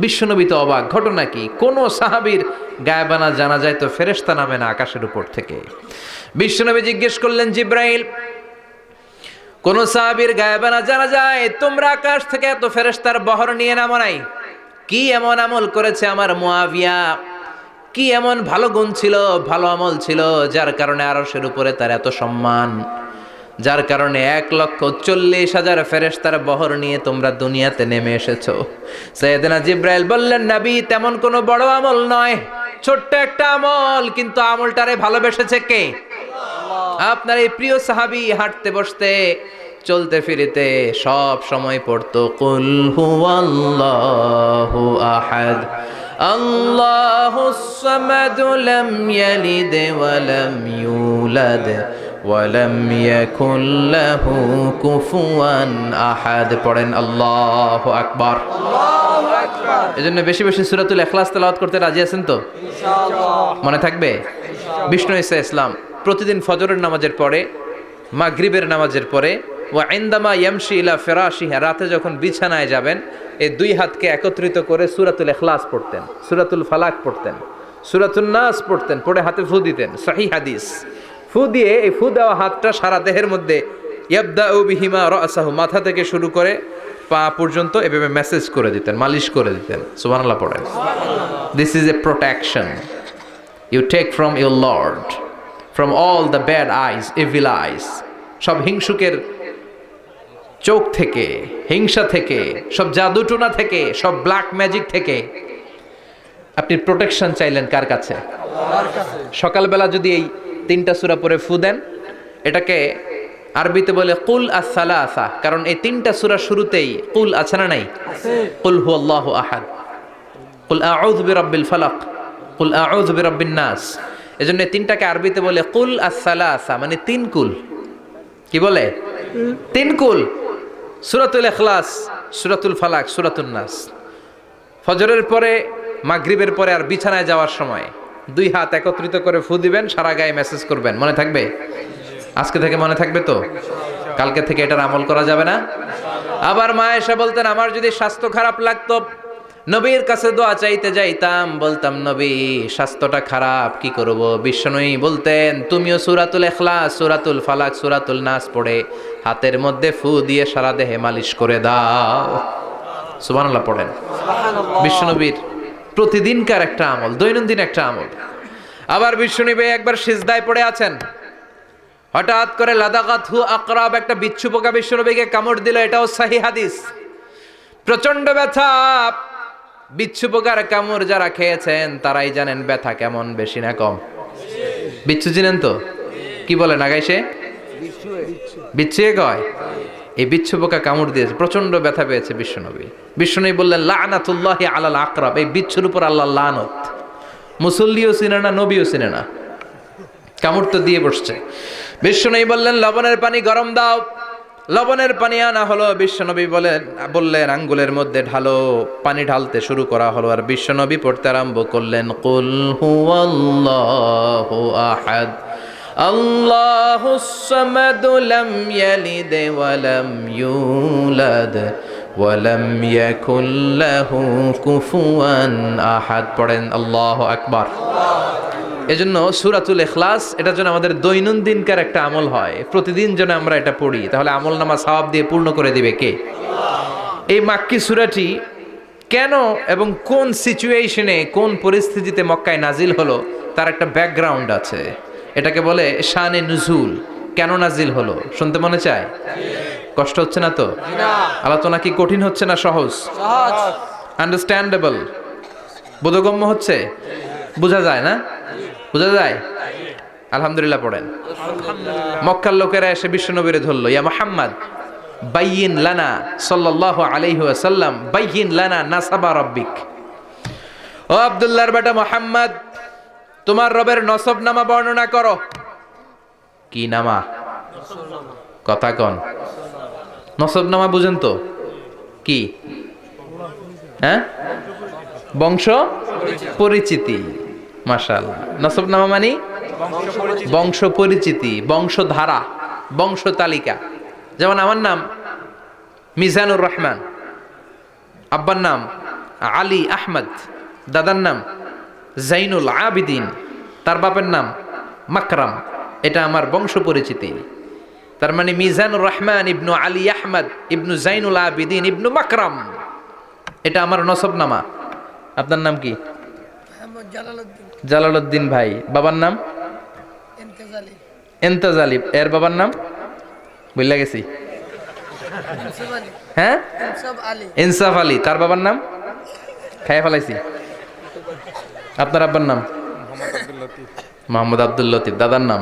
বিশ্বনবী তো অবাক, ঘটনা কি? কোন সাহাবীর গায়েবানা জানাজায় তো ফেরেশতা নামে না আকাশের উপর থেকে। বিশ্বনবী জিজ্ঞেস করলেন, জিব্রাইল, কোন সাহাবীর গায়েবানা জানাজায় তোমরা আকাশ থেকে এত ফেরেশতার বহর নিয়ে নামো নাই? কি এমন আমল করেছে আমার মুআবিয়া? কি এমন ভালো গুণ ছিল, ভালো আমল ছিল, যার কারণে আরশের উপরে তার এত সম্মান, যার কারণে 1,40,000 ফেরেশতার বহর নিয়ে তোমরা দুনিয়াতে নেমে এসেছো? সাইয়েদনা জিব্রাইল বললেন, নবী, তেমন কোনো বড় আমল নয়, ছোট্ট একটা আমল, কিন্তু আমলটারে ভালোবেসেছে কে? আপনার এই প্রিয় সাহাবী হাঁটতে বসতে চলতে ফিরিতে সব সময় পড়তো, কুল হুয়াল্লাহু আহাদ, আল্লাহুস সামাদ, লাম ইয়ালিদ ওয়া লাম ইউলাদ ওয়া লাম ইয়াকুল লাহু কুফুয়ান আহাদ। পড়েন আল্লাহু আকবার। আল্লাহু আকবার। এজন্য বেশি বেশি সূরাতুল ইখলাস তেলাওয়াত করতে রাজি আছেন তো ইনশাআল্লাহ? মনে থাকবে। বিষ্ণু ঈসা ইসলাম প্রতিদিন ফজরের নামাজের পরে, মাগরিবের নামাজের পরে, ওয়া ইনদামা ইয়ামশি ইলা ফিরাশিহি, রাতে যখন বিছানায় যাবেন, এই 2 হাতকে একত্রিত করে সূরাতুল ইখলাস পড়তেন, সূরাতুল ফালাক পড়তেন, সূরাতুন নাস পড়তেন, পড়ে হাতে ফু দিতেন। সহিহ হাদিস। ফু দিয়ে এই ফু দেওয়া হাতটা সারা দেহের মধ্যে ইয়াবদাউ বিহিমা রাসাহু, মাথা থেকে শুরু করে পা পর্যন্ত এভাবে মেসেজ করে দিতেন, মালিশ করে দিতেন। সুবহানাল্লাহ পড়েন। This is a protection you take from your lord, from all the bad eyes, evil eyes, সব হিংসুকের চোখ থেকে, হিংসা থেকে, সব জাদুটোনা থেকে, সব ব্ল্যাক ম্যাজিক থেকে আপনি প্রোটেকশন চাইলেন কার কাছে? সকালবেলা যদি এই 3টা সূরা পড়ে ফু দেন, এটাকে আরবিতে বলে কুল আস-সালাসা, কারণ এই 3টা সূরা শুরুতেই কুল আছে না নাই? কুল হুয়াল্লাহু আহাদ, কুল আউযু বিরাব্বিল ফালাক, কুল আউযু বিরাব্বিন নাস। এজন্য এই 3টাকে আরবিতে বলে কুল আস-সালাসা, মানে 3 কুল। কি বলে? 3 কুল। সূরাতুল ইখলাস, সূরাতুল ফালাক, সূরাতুন নাস। ফজরের পরে, মাগরিবের পরে আর বিছানায় যাওয়ার সময় 2 হাত একত্রিত করে ফু দিবেন, সারা গায়ে মেসেজ করবেন। মনে থাকবে? আজকে থেকে মনে থাকবে তো? কালকে থেকে এটার আমল করা যাবে না? আবার মা এসে বলতেন, আমার যদি স্বাস্থ্য খারাপ লাগতো, নবীর কাছে দোয়া চাইতে যাইতাম, বলতাম নবী স্বাস্থ্যটা খারাপ, কি করব? বিশ্বনবী বলতেন, তুমিও সূরাতুল ইখলাস, সূরাতুল ফালাক, সূরাতুল নাস পড়ে হাতের মধ্যে ফু দিয়ে সারা দেহে মালিশ করে দাও। সুবহানাল্লাহ পড়েন। বিশ্বনবীর প্রতিদিনকার একটা আমল, দৈনন্দিন একটা আমল। আবার বিশ্বনবী একবার সিজদায় পড়ে আছেন, হঠাৎ করে লাদাগাতহু আকরাব, একটা বিচ্ছু পোকা বিশ্বনবীকে কামড় দিল। এটাও সহিহ হাদিস। প্রচন্ড ব্যথা। বিচ্ছু পোকার কামড় যারা খেয়েছেন তারাই জানেন ব্যথা কেমন, বেশি না কম? বিচ্ছু চিনেন তো? কি বলে না গাইছে? বিচ্ছু কয়। এই বিচ্ছু পোকা কামড় দিয়েছে, প্রচন্ড ব্যথা পেয়েছে বিশ্বনবী। বিশ্বনবী বললেন লানাতুল্লাহি আলাল আকরাব, এই বিচ্ছুর উপর আল্লাহর লানত। মুসল্লিও চিনে না, নবীও চিনে না, কামড় তো দিয়ে বসছে। বিশ্বনবী বললেন লবণের পানি গরম দাও। লবণের পানি আনা হলো। বিশ্বনবী বললেন আঙ্গুলের মধ্যে ঢালো। পানি ঢালতে শুরু করা হলো, আর বিশ্বনবী পড়তে আরম্ভ করলেন কুল হুয়াল্লাহু আহাদ, আল্লাহুস সামাদ, লাম ইয়ালিদ ওয়া লাম ইউলাদ ওয়া লাম ইয়াকুল লাহু কুফুয়ান আহাদ। পড়েন আল্লাহু আকবার। এজন্য সূরাতুল ইখলাস, এটার জন্য আমাদের দৈনন্দিনকার একটা আমল হয়, প্রতিদিন যেন আমরা এটা পড়ি, তাহলে আমল নামা সওয়াব দিয়ে পূর্ণ করে দিবে কে? এই মাক্কি সূরাটি কেন এবং কোন সিচুয়েশনে, কোন পরিস্থিতিতে মক্কায় নাজিল হলো তার একটা ব্যাকগ্রাউন্ড আছে। এটাকে বলে শানে নুজুল। কেন নাজিল হলো শুনতে মনে চায়? কষ্ট হচ্ছে না তো? আলোচনা কি কঠিন হচ্ছে না সহজ? আন্ডারস্ট্যান্ডেবল, বোধগম্য হচ্ছে? বোঝা যায় না? বোঝা যায়? আলহামদুলিল্লাহ পড়েন। মক্কার লোকেরা এসে বিশ্বনবীরে ধরলো, ইয়া মুহাম্মদ বাইয়িন লানা সাল্লাল্লাহু আলাইহি ওয়াসাল্লাম, বাইয়িন লানা নাসাবা রাব্বিক। ও আব্দুল্লাহর বেটা মুহাম্মদ, তোমার রবের নসব নামা বর্ণনা করো। কি নামা? কথা কন। নসব নামা বুঝেন তো? কি? হ্যাঁ, বংশ পরিচিতি। মাশাআল্লাহ। নসব নামা মানে বংশ পরিচিতি, বংশধারা, বংশ তালিকা। যেমন আমার নাম মিজানুর রহমান, আব্বার নাম আলী আহমদ, দাদার নাম জাইনুল আবিদিন, তার বাপের নাম মাকরাম। এটা আমার বংশ পরিচিতি। তার মানে মিজানুর রহমান ইবনু আলী আহমদ ইবনু জাইনুল আবিদিন ইবনু মাকরাম, এটা আমার নসবনামা। আপনার নাম কি? জালালউদ্দিন ভাই। বাবার নাম এন্তাজালি। এর বাবার নাম বললা গেছি। হ্যাঁ, ইনসাফ আলী। তার বাবার নাম খাইয়া ফেলাইছি। আপনার আব্বার নাম মোহাম্মদ আব্দুল লতিফ। দাদার নাম?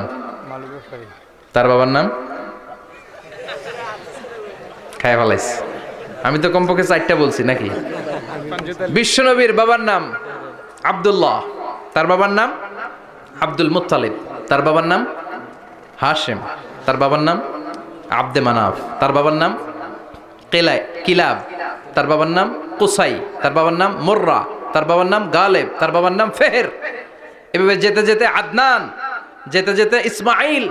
তার বাবার নাম খাইয়া ফেলাইছি। আমি তো কমপক্ষে 4টা বলছি নাকি? বিশ্বনবীর বাবার নাম আব্দুল্লাহ, তার বাবার নাম আব্দুল মুত্তালিব, তার বাবার নাম হাশিম, তার বাবার নাম আব্দে মানাফ, তার বাবার নাম কিলাব, তার বাবার নাম কুসাই, তার বাবার নাম মুররা, তার বাবার নাম গালেব, তার বাবার নাম ফেহের। এভাবে যেতে যেতে আদনান, যেতে যেতে ইসমাইল,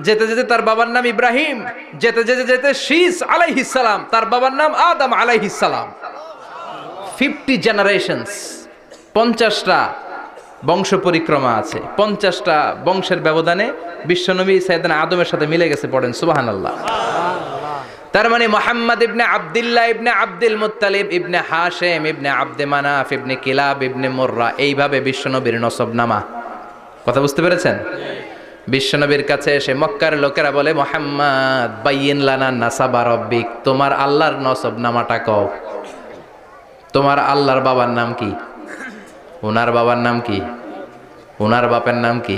যেতে যেতে তার বাবার নাম ইব্রাহিম, যেতে যেতে যেতে শীস আলাইহিস সালাম, তার বাবার নাম আদম আলাইহিস সালাম। 50 জেনারেশনস, 50টা বংশ পরিক্রমা আছে। 50টা বংশের ব্যবধানে বিশ্বনবী সাইয়েদনা আদমের সাথে মিলে গেছে। পড়েন সুবহানাল্লাহ। তার মানে মুহাম্মদ ইবনে আব্দুল্লাহ ইবনে আব্দুল মুত্তালিব ইবনে হাশিম ইবনে আব্দে মানাফ ইবনে কিলাব ইবনে মুররা, এইভাবে বিশ্বনবীর নসবনামা। কথা বুঝতে পেরেছেন? বিশ্বনবীর কাছে এসে মক্কার লোকেরা বলে, মুহাম্মদ বাইয়িন লানা নাসাবা রব্বিক, তোমার আল্লাহর নসবনামাটা কও। তোমার আল্লাহর বাবার নাম কি? ওনার বাবার নাম কি? ওনার বাপের নাম কি?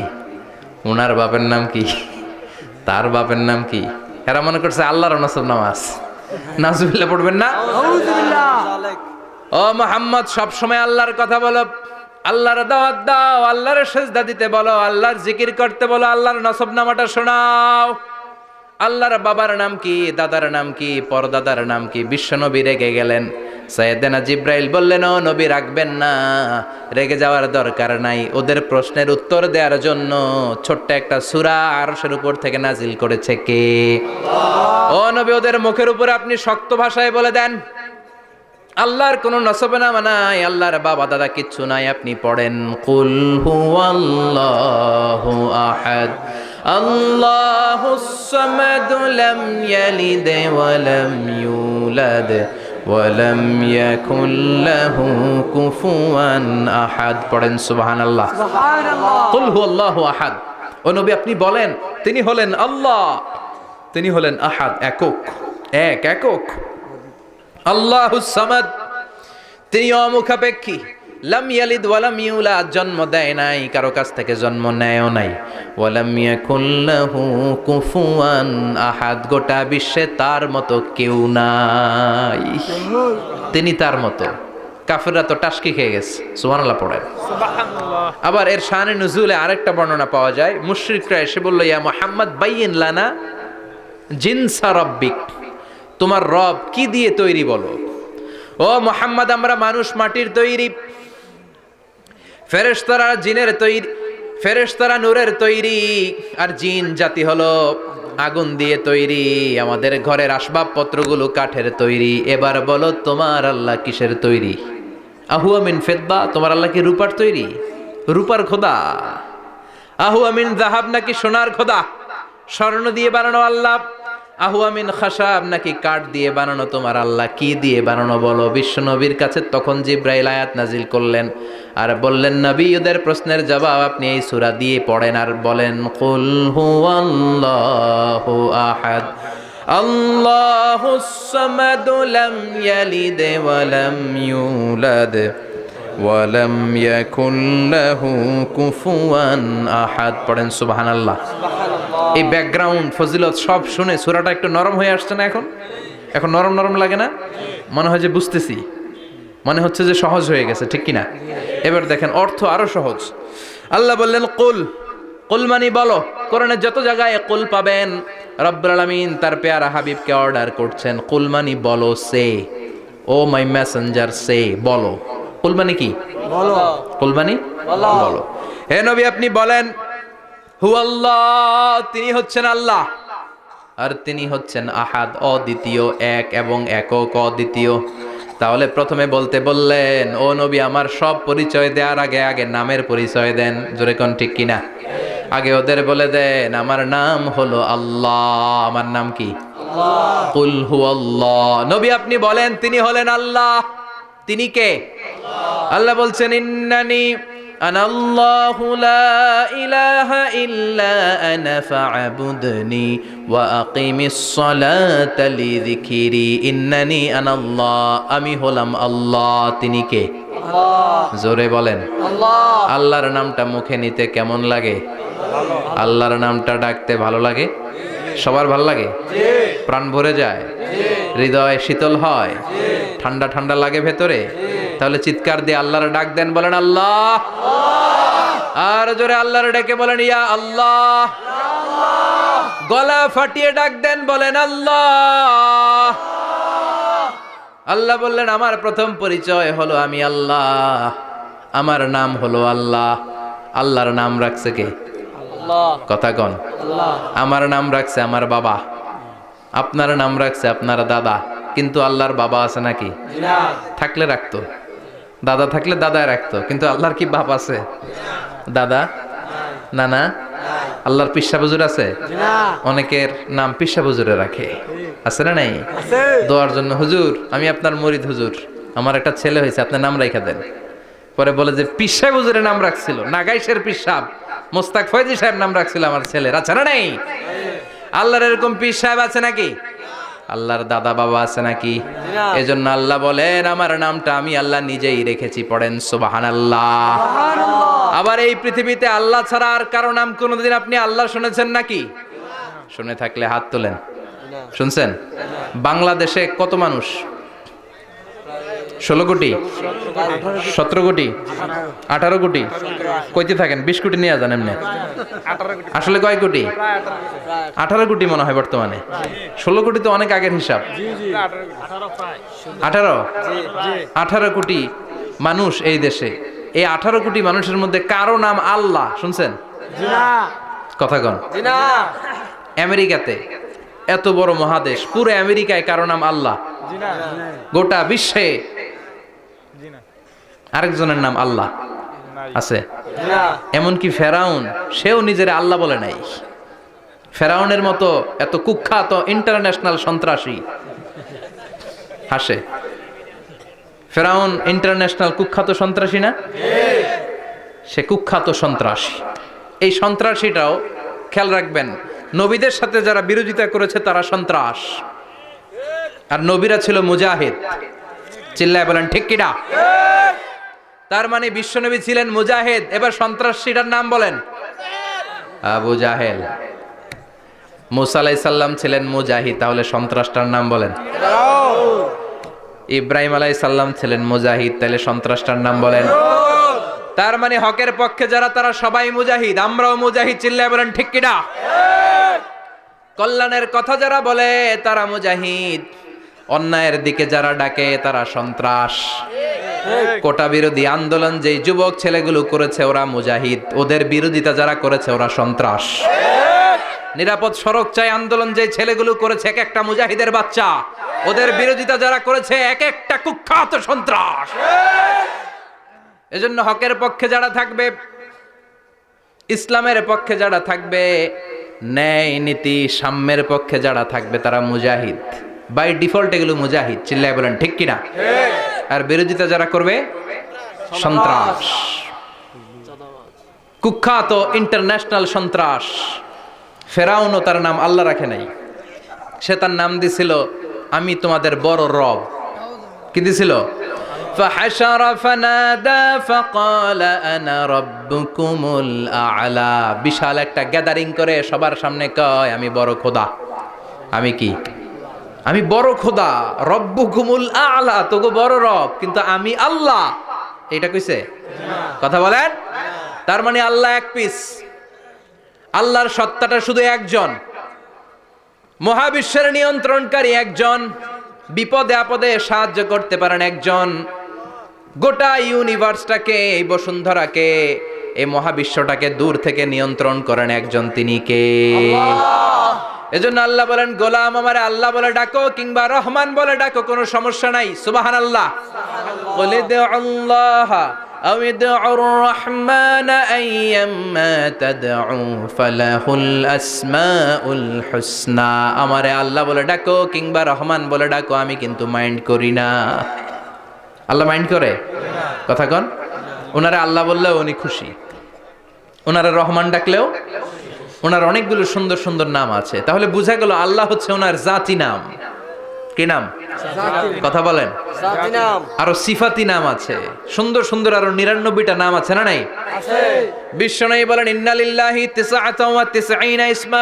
ওনার বাপের নাম কি? তার বাপের নাম কি? এরা মনে করছে আল্লাহর নসবনামা আছে। নাউজুবিল্লাহ পড়বেন না? ও মুহাম্মদ, সবসময় আল্লাহর কথা বলো, আল্লাহর দাওয়াত দাও, আল্লাহর সেজদা দিতে বলো, আল্লাহর জিকির করতে বলো, আল্লাহর নসবনামাটা শোনাও। আল্লাহর বাবার নাম কি, দাদার নাম কি, পরদাদার নাম কি? বিশ্বনবী রেগে গেলেন। সাইয়েদনা জিব্রাইল বললেন, ও নবী রাখবেন না, রেগে যাওয়ার দরকার নাই। ওদের প্রশ্নের উত্তর দেওয়ার জন্য ছোট্ট একটা সূরা আরশের উপর থেকে নাজিল করেছে কে? ও নবী, ওদের মুখের উপরে আপনি শক্ত ভাষায় বলে দেন, আল্লাহর কোনো নসবনামা নাই, আল্লাহর বাবা দাদা কিচ্ছু নাই। আপনি পড়েন, কুল হুয়াল্লাহু আহাদ আল্লাহুস সামাদ লাম ইয়ালিদ ওয়া লাম ইউলাদ ওয়া লাম ইয়াকুল লাহু কুফুয়ান আহাদ। পড়েন সুবহানাল্লাহ। কুল হুয়াল্লাহু আহাদ। ও নবী, আপনি বলেন, তিনি হলেন আল্লাহ, তিনি হলেন আহাদ, একক, একক। আল্লাহুস সামাদ, তিনি অমুখাপেক্ষী। লাম ইয়ালিদ ওয়া লাম ইউলাদ, জন্ম দেয় নাই, কারো কাছ থেকে জন্ম নেয়ও নাই। ওয়া লাম ইয়াকুল লাহু কুফুয়ান আহাদ, গোটা বিশ্বে তার মতো কেউ নাই, তিনি তার মতো। কাফেররা তো টাসকি খেয়ে গেছে। সুবহানাল্লাহ পড়েন। আবার এর শানে নুজুলে আরেকটা বর্ণনা পাওয়া যায়। মুশরিকরা এসে বলল, ইয়া মুহাম্মদ বাইয়িন লানা জিনসা রাব্বিক, তোমার রব কি দিয়ে তৈরি বলো। ও মুহাম্মদ, আমরা মানুষ মাটির তৈরি, ফেরেশতারা জিনের তৈরি, ফেরেশতারা নূরের তৈরি, আর জিন জাতি হলো আগুন দিয়ে তৈরি। আমাদের ঘরের আসবাবপত্রগুলো কাঠের তৈরি। এবার বলো, তোমার আল্লাহ কিসের তৈরি? আহুয়া মিন ফিদ্দা, তোমার আল্লাহ কি রূপার তৈরি? রূপার খোদা? আহুয়া মিন যাহাব, নাকি সোনার খোদা, স্বর্ণ দিয়ে বানানো আল্লাহ? আহুয়া মিন খাশাব, নাকি কাঠ দিয়ে বানানো তোমার আল্লাহ? কি দিয়ে বানানো বলো। বিশ্বনবীর কাছে তখন জিব্রাইল আয়াত নাজিল করলেন আর বললেন, নবী, ওদের প্রশ্নের জবাব আপনি এই সূরা দিয়ে পড়েন আর বলেন, কুল হুয়াল্লাহু আহাদ আল্লাহুস সামাদ লাম ইয়ালিদ ওয়া লাম ইউলাদ ওয়া লাম ইয়াকুল লাহু কুফুয়ান আহাদ। পড়েন সুবহানাল্লাহ। এই ব্যাকগ্রাউন্ড ফজিলত সব শুনে সূরাটা একটু নরম হয়ে আসছে না? এখন নরম নরম লাগে না? মনে হয় যে বুঝতেছি, মনে হচ্ছে যে সহজ হয়ে গেছে, ঠিক কিনা? এবার দেখেন অর্থ আরো সহজ। আল্লাহ বললেন কুল, কুল মানে বলো। কোরআনের যত জায়গায় কুল পাবেন, রব্বুল আলামিন তার পেয়ারা হাবিবকে অর্ডার করছেন, কুল মানে বলো, সে, ও মাই মেসেঞ্জার, সে, বলো। কুল মানে কি? বলো। কুল মানে বলো। হে নবী, আপনি বলেন, হুয়াল্লাহ, তিনি হচ্ছেন আল্লাহ, আর তিনি হচ্ছেন আহাদ, অদ্বিতীয়, এক এবং একক, অদ্বিতীয়। তাহলে প্রথমে বলতে বললেন, ও নবী, আমার সব পরিচয় দেওয়ার আগে আগে নামের পরিচয় দেন। জোরে কোন ঠিক কিনা? আগে ওদের বলে দেন, আমার নাম হলো আল্লাহ। আমার নাম কি? আল্লাহ। কুল হুয়াল্লাহ। নবী, আপনি বলেন, তিনি হলেন আল্লাহ। তিনি কে? আল্লাহ বলছেন, ইন্নানি আনাল্লাহু লা ইলাহা ইল্লা আনা ফা'বুদনি ওয়া আকিমিস সালাতা লিযিকরি। ইন্নানি আনাল্লাহ, আমি হলাম আল্লাহ। তিনি কে? আল্লাহ। জোরে বলেন আল্লাহ। আল্লাহর নামটা মুখে নিতে কেমন লাগে? আল্লাহর নামটা ডাকতে ভালো লাগে? সবার ভালো লাগে? প্রাণ ভরে যায়? হৃদয় শীতল হয়? ঠান্ডা ঠান্ডা লাগে ভেতরে? তাহলে চিৎকার দিয়ে আল্লাহর ডাক দেন, বলেন আল্লাহ। আর জোরে আল্লাহর ডেকে বলেন, ইয়া আল্লাহ। গলা ফাটিয়ে ডাক দেন, বলেন আল্লাহ। আল্লাহ বললেন, আমার প্রথম পরিচয় হলো আমি আল্লাহ, আমার নাম হলো আল্লাহ। আল্লাহর নাম রাখছে কে? আল্লাহ। কথা কন। আমার নাম রাখছে আমার বাবা, আপনার নাম রাখছে আপনার দাদা। কিন্তু আল্লাহর বাবা আছে নাকি? থাকলে রাখতো, দাদা থাকলে দাদায় রাখতো। কিন্তু আল্লাহর কি বাপ আছে? দাদা, নানা, আল্লাহর পিসা হুজুর আছে? জি না। অনেকের নাম পিসা হুজুরে রাখে, আছে না নাই? আছে। দোয়ার জন্য, হুজুর আমি আপনার মুরিদ হুজুর, আমার একটা ছেলে হয়েছে, আপনার নাম রাখা দেন। পরে বলে যে পিসা হুজুরের নাম রাখছিল, নাগাইশের পিসাব মোস্তাক ফয়জি সাহেব নাম রাখছিল আমার ছেলের, আছে না নাই? আল্লাহর এরকম পীর সাহেব আছে নাকি? আল্লাহর দাদা বাবা আছে নাকি? না। এজন্য আল্লাহ বলেন আমার নামটা আমি আল্লাহ নিজেই রেখেছি, পড়েন সুবহানাল্লাহ। আবার এই পৃথিবীতে আল্লাহ ছাড়া আর কারো নাম কোনোদিন আপনি আল্লাহ শুনেছেন নাকি? শুনে থাকলে হাত তোলেন। শুনছেন? বাংলাদেশে কত মানুষ? 16 কোটি, 17 কোটি, 18 কোটি, কইতে থাকেন 20 কোটি নিয়ে যান এমনি। আসলে কয় কোটি? 18 কোটি মনে হয় বর্তমানে। 16 কোটি তো অনেক আগের হিসাব। 18 কোটি মানুষ এই দেশে। এই 18 কোটি মানুষের মধ্যে কারো নাম আল্লাহ শুনছেন? জি না। কথা কন। জি না। আমেরিকাতে, এত বড় মহাদেশ, পুরো আমেরিকায় কারো নাম আল্লাহ? জি না। গোটা বিশ্বে আরেকজনের নাম আল্লাহ আছে? জি না। এমনকি ফেরাউন, সেও নিজের আল্লাহ বলে নাই। ফেরাউনের মতো এত কুখ্যাত ইন্টারন্যাশনাল সন্ত্রাসী হাসে। ফেরাউন ইন্টারন্যাশনাল কুখ্যাত সন্ত্রাসী না? সে কুখ্যাত সন্ত্রাসী। এই সন্ত্রাসীটাও খেয়াল রাখবেন, নবীদের সাথে যারা বিরোধিতা করেছে তারা সন্ত্রাস, আর নবীরা ছিল মুজাহিদ। চিল্লায় বলেন ঠিক কিনা? তার মানে বিশ্বনবী ছিলেন মুজাহিদ। এবার সন্ত্রাসীটার নাম বলেন। আবু জাহেল। মুসা আলাইহিস সালাম ছিলেন মুজাহিদ, তাহলে সন্ত্রাসটার নাম বলেন। ইব্রাহিম আলাইহিস সালাম ছিলেন মুজাহিদ, তাহলে সন্ত্রাসটার নাম বলেন। তার মানে হকের পক্ষে যারা তারা সবাই মুজাহিদ, আমরাও মুজাহিদ। চিল্লায় বলেন ঠিক কিনা? কল্যাণের কথা যারা বলে তারা মুজাহিদ, অন্যায়ের দিকে যারা ডাকে তারা সন্ত্রাস। কোটা বিরোধী আন্দোলন যেই যুবক ছেলেগুলো করেছে ওরা মুজাহিদ, ওদের বিরোধিতা যারা করেছে ওরা সন্ত্রাস। নিরাপদ সড়ক চাই আন্দোলন যে ছেলেগুলো করেছে এক একটা মুজাহিদের বাচ্চা, ওদের বিরোধিতা যারা করেছে এক একটা কুখ্যাত সন্ত্রাস। এজন্য হকের পক্ষে যারা থাকবে, ইসলামের পক্ষে যারা থাকবে, ন্যায় নীতি সাম্যের পক্ষে যারা থাকবে তারা মুজাহিদ। বাই ডিফল্ট এগুলো মুজাহিদ। চিল্লায় বলেন ঠিক কিনা? আর বিরোধিতা যারা করবে সন্ত্রাস, কুখ্যাত ইন্টারন্যাশনাল সন্ত্রাস। ফেরাউনও তার নাম আল্লাহ রাখে নাই, সে তার নাম দিছিল আমি তোমাদের বড় রব। কি দিছিল? فحشر فنادى فقال انا ربكم الاعلى। বিশাল একটা গ্যাদারিং করে সবার সামনে কয় আমি বড় খোদা। আমি কি? আমি বড় খোদা, রব্বুকুমুল আ'লা, তোগো বড় রব, কিন্তু আমি আল্লাহ। এটা কইছে? কথা বলেন। তার মানে আল্লাহ এক পিস। আল্লাহর সত্তাটা শুধু একজন, মহাবিশ্বের নিয়ন্ত্রণকারী একজন, বিপদে আপদে সাহায্য করতে পারেন একজন, গোটা ইউনিভার্সটাকে, এই বসুন্ধরাকে, এই মহাবিশ্বটাকে দূর থেকে নিয়ন্ত্রণ করেন একজন, তিনি কে? এজন্য আল্লাহ বলেন গোলাম আমারে আল্লাহ বলে ডাকো কিংবা রহমান বলে ডাকো, কোনো সমস্যা নাই। সুবহানাল্লাহ। বলে দে আল্লাহ আও ইদউর রহমান আইয়াম্মা তাদউ ফালাহুল আসমাউল হুসনা। আমারে আল্লাহ বলে ডাকো কিংবা রহমান বলে ডাকো, আমি কিন্তু মাইন্ড করি না। আল্লাহ মাইন্ড করে? কথা কন। ওনারে আল্লাহ বললেও উনি খুশি, ওনারে রহমান ডাকলেও। ওনার অনেকগুলো সুন্দর সুন্দর নাম আছে, তাহলে বোঝা গেল আল্লাহ হচ্ছে ওনার জাতি নাম। কি নাম? কথা বলেন। জাতি নাম। আরো সিফাতি নাম আছে, সুন্দর সুন্দর আরো 99টা নাম আছে না নাই? আছে। বিশ্বনবী বলেন ইন্নালিল্লাহি 99 ইসমা।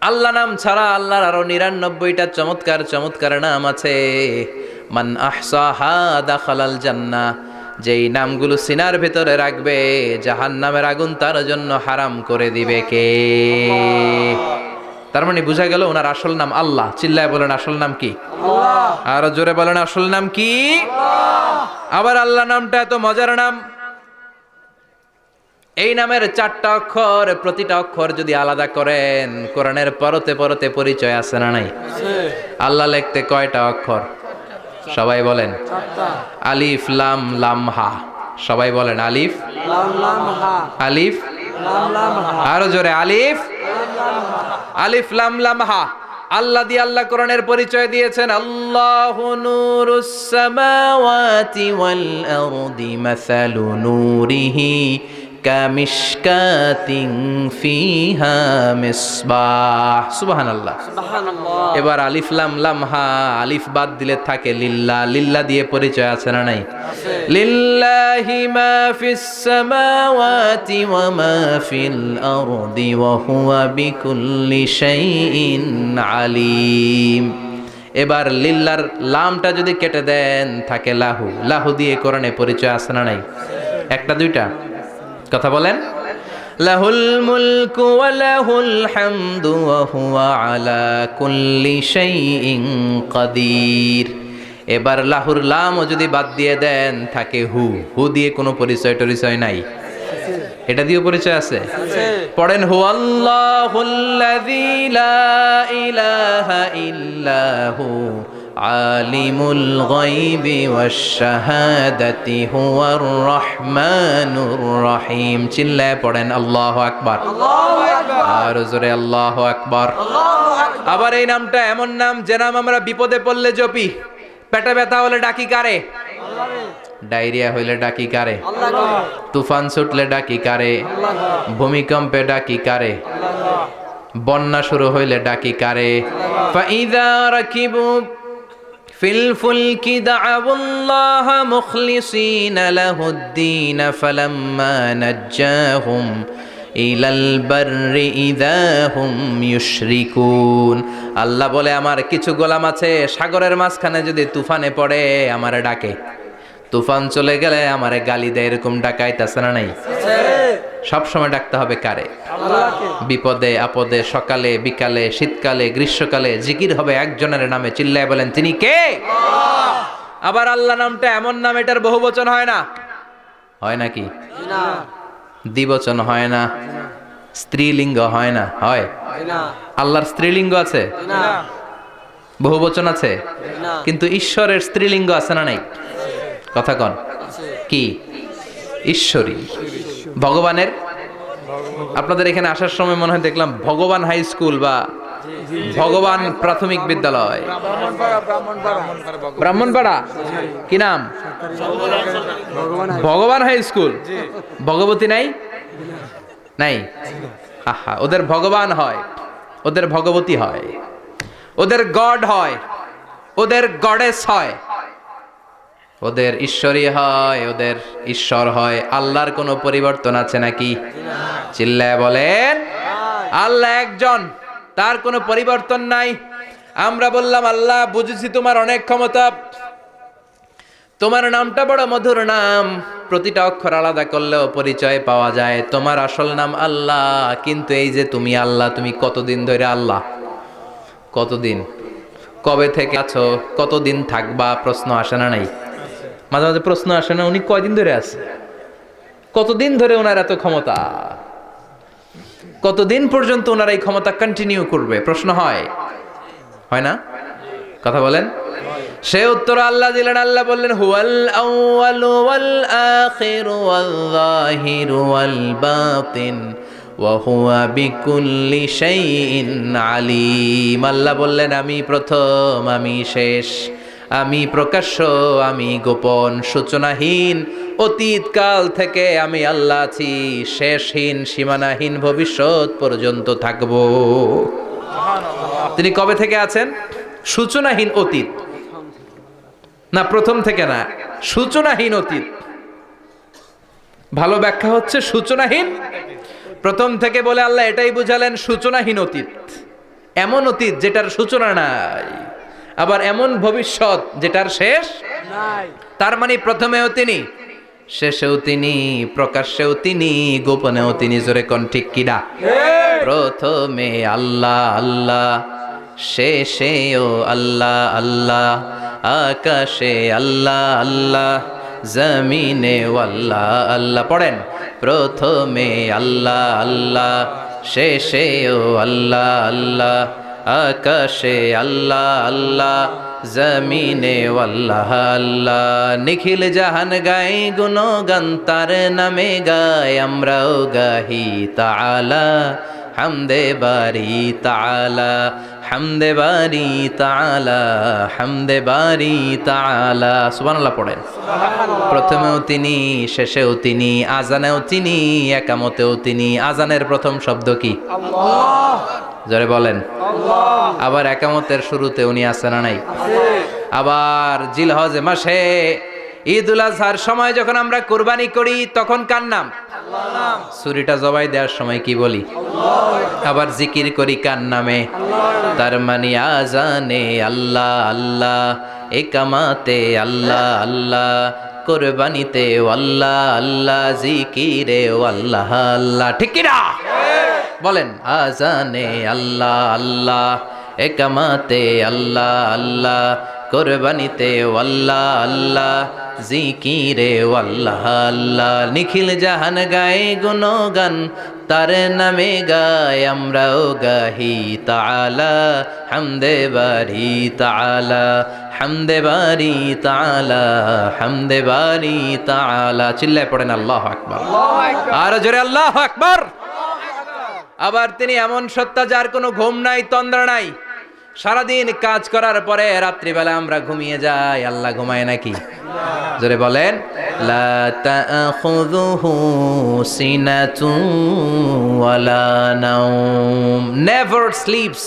আল্লাহ নাম ছাড়া আল্লাহর আরো 99টা চমৎকার চমৎকার নাম আছে। মান আহসাহা দাখালাল জান্নাহ। যেই নামগুলো সিনার ভেতরে রাখবে জাহান্নামের আগুন তার জন্য হারাম করে দিবে কে? তার মানে বোঝা গেল ওনার আসল নাম আল্লাহ। চিল্লায় বলেন আসল নাম কি? আল্লাহ। আর জোরে বলেন আসল নাম কি? আবার আল্লাহ নামটা এত মজার নাম, এই নামের 4টা অক্ষর, প্রতিটা অক্ষর যদি আলাদা করেন কোরআনের পরতে পরতে পরিচয় আছে না নাই? আল্লাহ লিখতে কয়টা অক্ষর? সবাই বলেন। 4টা। আলিফ লাম লাম হা। সবাই বলেন আলিফ লাম লাম হা। আলিফ লাম লাম হা আরো জোরে আলিফ আলিফ লাম লাম হা। আল্লাহ দিয়ে আল্লাহ কোরআনের পরিচয় দিয়েছেন, আল্লাহু নূরুস সামাওয়াতি ওয়াল আরদি মাসালু নূরিহি কামিশকাতিন ফিহা মিসবাহ। সুবহানাল্লাহ। সুবহানাল্লাহ। এবার আলিফ লাম লাম হা, আলিফ বাদ দিলে থাকে লিল্লাহ। লিল্লাহ দিয়ে পরিচয় আছে না নাই? লিল্লাহি মা ফিস সামাওয়াতি ওয়া মা ফিল আরদি ওয়া হুয়া বিকুল্লি শাইইন আলিম। এবার লিল্লার লামটা যদি কেটে দেন থাকে লাহু। লাহু দিয়ে কোরআনে পরিচয় আছে না নাই? একটা দুইটা কথা বলেন। লাহুল মুলকু ওয়া লাহুল হামদু ওয়া হুয়া আলা কুল্লি শাইইন কাদির। এবার লাহুর লামও যদি বাদ দিয়ে দেন থাকে হু। হু দিয়ে কোনো পরিচয় টরিচয় নাই, এটা দিয়ে পরিচয় আছে। পড়েন হুয়াল্লাহুল্লাযী লা ইলাহা ইল্লাহু আলিমুল গায়বি ওয়াশ শাহাদাতি হুয়ার রহমানুর রহিম। চিল্লায় পড়েন আল্লাহু আকবার। আল্লাহু আকবার। আর জোরে আল্লাহু আকবার। আল্লাহু আকবার। আবার এই নামটা এমন নাম যে নাম আমরা বিপদে পড়লে জপি। পেটে ব্যথা হলে ডাকি কারে? আল্লাহরে। ডায়রিয়া হইলে ডাকি কারে? আল্লাহকে। তুফান ছুটলে ডাকি কারে? আল্লাহকে। ভূমিকম্পে ডাকি কারে? আল্লাহকে। বন্যা শুরু হইলে ডাকি কারে? ফাইযা রাকিবু ফিল ফুলকি দা'আবুল্লাহ মুখলিসিনা লাহুদ্দিন ফালাম্মা নাজ্জাহুম ইলাল বাররি ইযা হুম ইউশরিকুন। আল্লাহ বলে, আমার কিছু গোলাম আছে সাগরের মাঝখানে যদি তুফানে পড়ে আমারে ডাকে, তুফান চলে গেলে আমারে গালি দেয়। এরকম ডাকাইতাছে না নাই? সব সময় ডাকতে হবে কারে? আল্লাহকে। বিপদে আপদে, সকালে বিকালে, শীতকালে গ্রীষ্মকালে জিকির হবে একজনের নামে। চিল্লায় বলেন তিনি কে? আবার আল্লাহ নামটা এমন নাম এটার বহুবচন হয় না। হয় নাকি? না। দ্বিবচন হয় না, স্ত্রীলিঙ্গ হয় না। হয়? না। আল্লাহর স্ত্রীলিঙ্গ আছে, না। বহুবচন আছে, না। কিন্তু ঈশ্বরের স্ত্রীলিঙ্গ আছে না নাই? কথা কন কি? ঈশ্বরী। ভগবানের, আপনাদের এখানে আসার সময় মনে হয় দেখলাম ভগবান হাই স্কুল বা ভগবান প্রাথমিক বিদ্যালয়। ব্রাহ্মণপাড়া কি নাম? ভগবান হাই স্কুল। ভগবতী নাই? নাই। আহা, ওদের ভগবান হয়, ওদের ভগবতী হয়, ওদের গড হয়, ওদের গডেস হয়, ওদের ঈশ্বরী হয়, ওদের ঈশ্বর হয়। আল্লাহর কোনো পরিবর্তন আছে নাকি? চিল্লায় বলেন আল্লাহ একজন, তার কোনো পরিবর্তন নাই। আমরা বললাম আল্লাহ বুঝেছি তোমার অনেক ক্ষমতা, তোমার নামটা বড় মধুর নাম, প্রতিটা অক্ষর আলাদা করলেও পরিচয় পাওয়া যায়। তোমার আসল নাম আল্লাহ, কিন্তু এই যে তুমি আল্লাহ, তুমি কতদিন ধরে আল্লাহ? কতদিন? কবে থেকে আছো? কতদিন থাকবা? প্রশ্ন আসে না নাই? মাঝে মাঝে প্রশ্ন আসে না, উনি কয়দিন ধরে আছে? কতদিন ধরে ওনার এত ক্ষমতা? কতদিন পর্যন্ত ওনার এই ক্ষমতা কন্টিনিউ করবে? প্রশ্ন হয়, হয় না? কথা বলেন। সে উত্তর আল্লাহ দিলেন। আল্লাহ বললেন হুয়াল আউয়ালু ওয়াল আখিরু ওয়াল যাহিরু ওয়াল বাতিন ওয়া হুয়া বিকুল্লি শাইইন আলিম। আল্লাহ বললেন আমি প্রথম, আমি শেষ, আমি প্রকাশ্য, আমি গোপন, সূচনাহীন। অতীতকাল থেকে আমি আল্লাহ আছি, শেষহীন, সীমানাহীন, ভবিষ্যৎ পর্যন্ত থাকব। তিনি কবে থেকে আছেন? সূচনাহীন অতীত না, প্রথম থেকে না, সূচনাহীন অতীত। ভালো ব্যাখ্যা হচ্ছে সূচনাহীন প্রথম থেকে বলে আল্লাহ এটাই বুঝালেন সূচনাহীন অতীত। এমন অতীত যেটার সূচনা নাই, আবার এমন ভবিষ্যৎ যেটার শেষ নাই। তার মানে প্রথমেও তিনি, শেষেও তিনি, প্রকাশ্যেও তিনি, গোপনেও তিনি। জোরে কোন ঠিক কিনা? প্রথমে আল্লাহ আল্লাহ, শেষেও আল্লাহ আল্লাহ, আকাশে আল্লাহ আল্লাহ, জমিনে আল্লাহ আল্লাহ। পড়েন প্রথমে আল্লাহ আল্লাহ, শেষেও আল্লাহ আল্লাহ, আকাশে আল্লাহ আল্লাহ, জমিনে আল্লাহ আল্লাহ। নিখিল জাহান গাই গুণগান তার নামে গায় আমরাও গাহি তাআলা হামদে বারি তাআলা হামদে বারি তাআলা হামদে বারি তাআলা। সুবহানাল্লাহ পড়েন। প্রথমেও তিনি, শেষেও তিনি, আজানেও তিনি, একামতেও তিনি। আজানের প্রথম শব্দ কি? আল্লাহ। জোরে বলেন। আল্লাহ। আবার একামতের শুরুতে উনি আছেন না নাই? আছে। আবার জিলহজ মাসে ঈদুল আজহার সময় যখন আমরা কুরবানি করি তখন কার নাম? আল্লাহ। ছুরিটা জবাই দেওয়ার সময় কি বলি? আল্লাহ। আবার জিকির করি কার নামে? আল্লাহ। তার মানে আজানে আল্লাহ আল্লাহ, একামাতে আল্লাহ আল্লাহ, কোরবানিতে আল্লাহ আল্লাহ, জিকিরে আল্লাহ আল্লাহ। ঠিক কি না? বলেন। আজানে আল্লাহ আল্লাহ, একামাতে আল্লাহ আল্লাহ, কোরবানিতে আল্লাহ আল্লাহ, জিকিরে আল্লাহ আল্লাহ। নিখিল জাহান গায়ে গুণগান তার নামে গায় আমরাও গাহি তাআলা হামদে বারি তাআলা হামদে বারি তাআলা হামদে বারি তাআলা। চিল্লায় পড়েন আল্লাহু আকবার। আর জোরে আল্লাহু আকবার। আবার তিনি এমন সত্তা যার কোনো ঘুম নাই, তন্দ্রা নাই। সারাদিন কাজ করার পরে রাত্রিবেলা আমরা ঘুমিয়ে যাই, আল্লাহ ঘুমায় নাকি? জোরে বলেন। লা তাখুযুহু সিনাতুন ওয়ালা নাওম, নেভার স্লিপস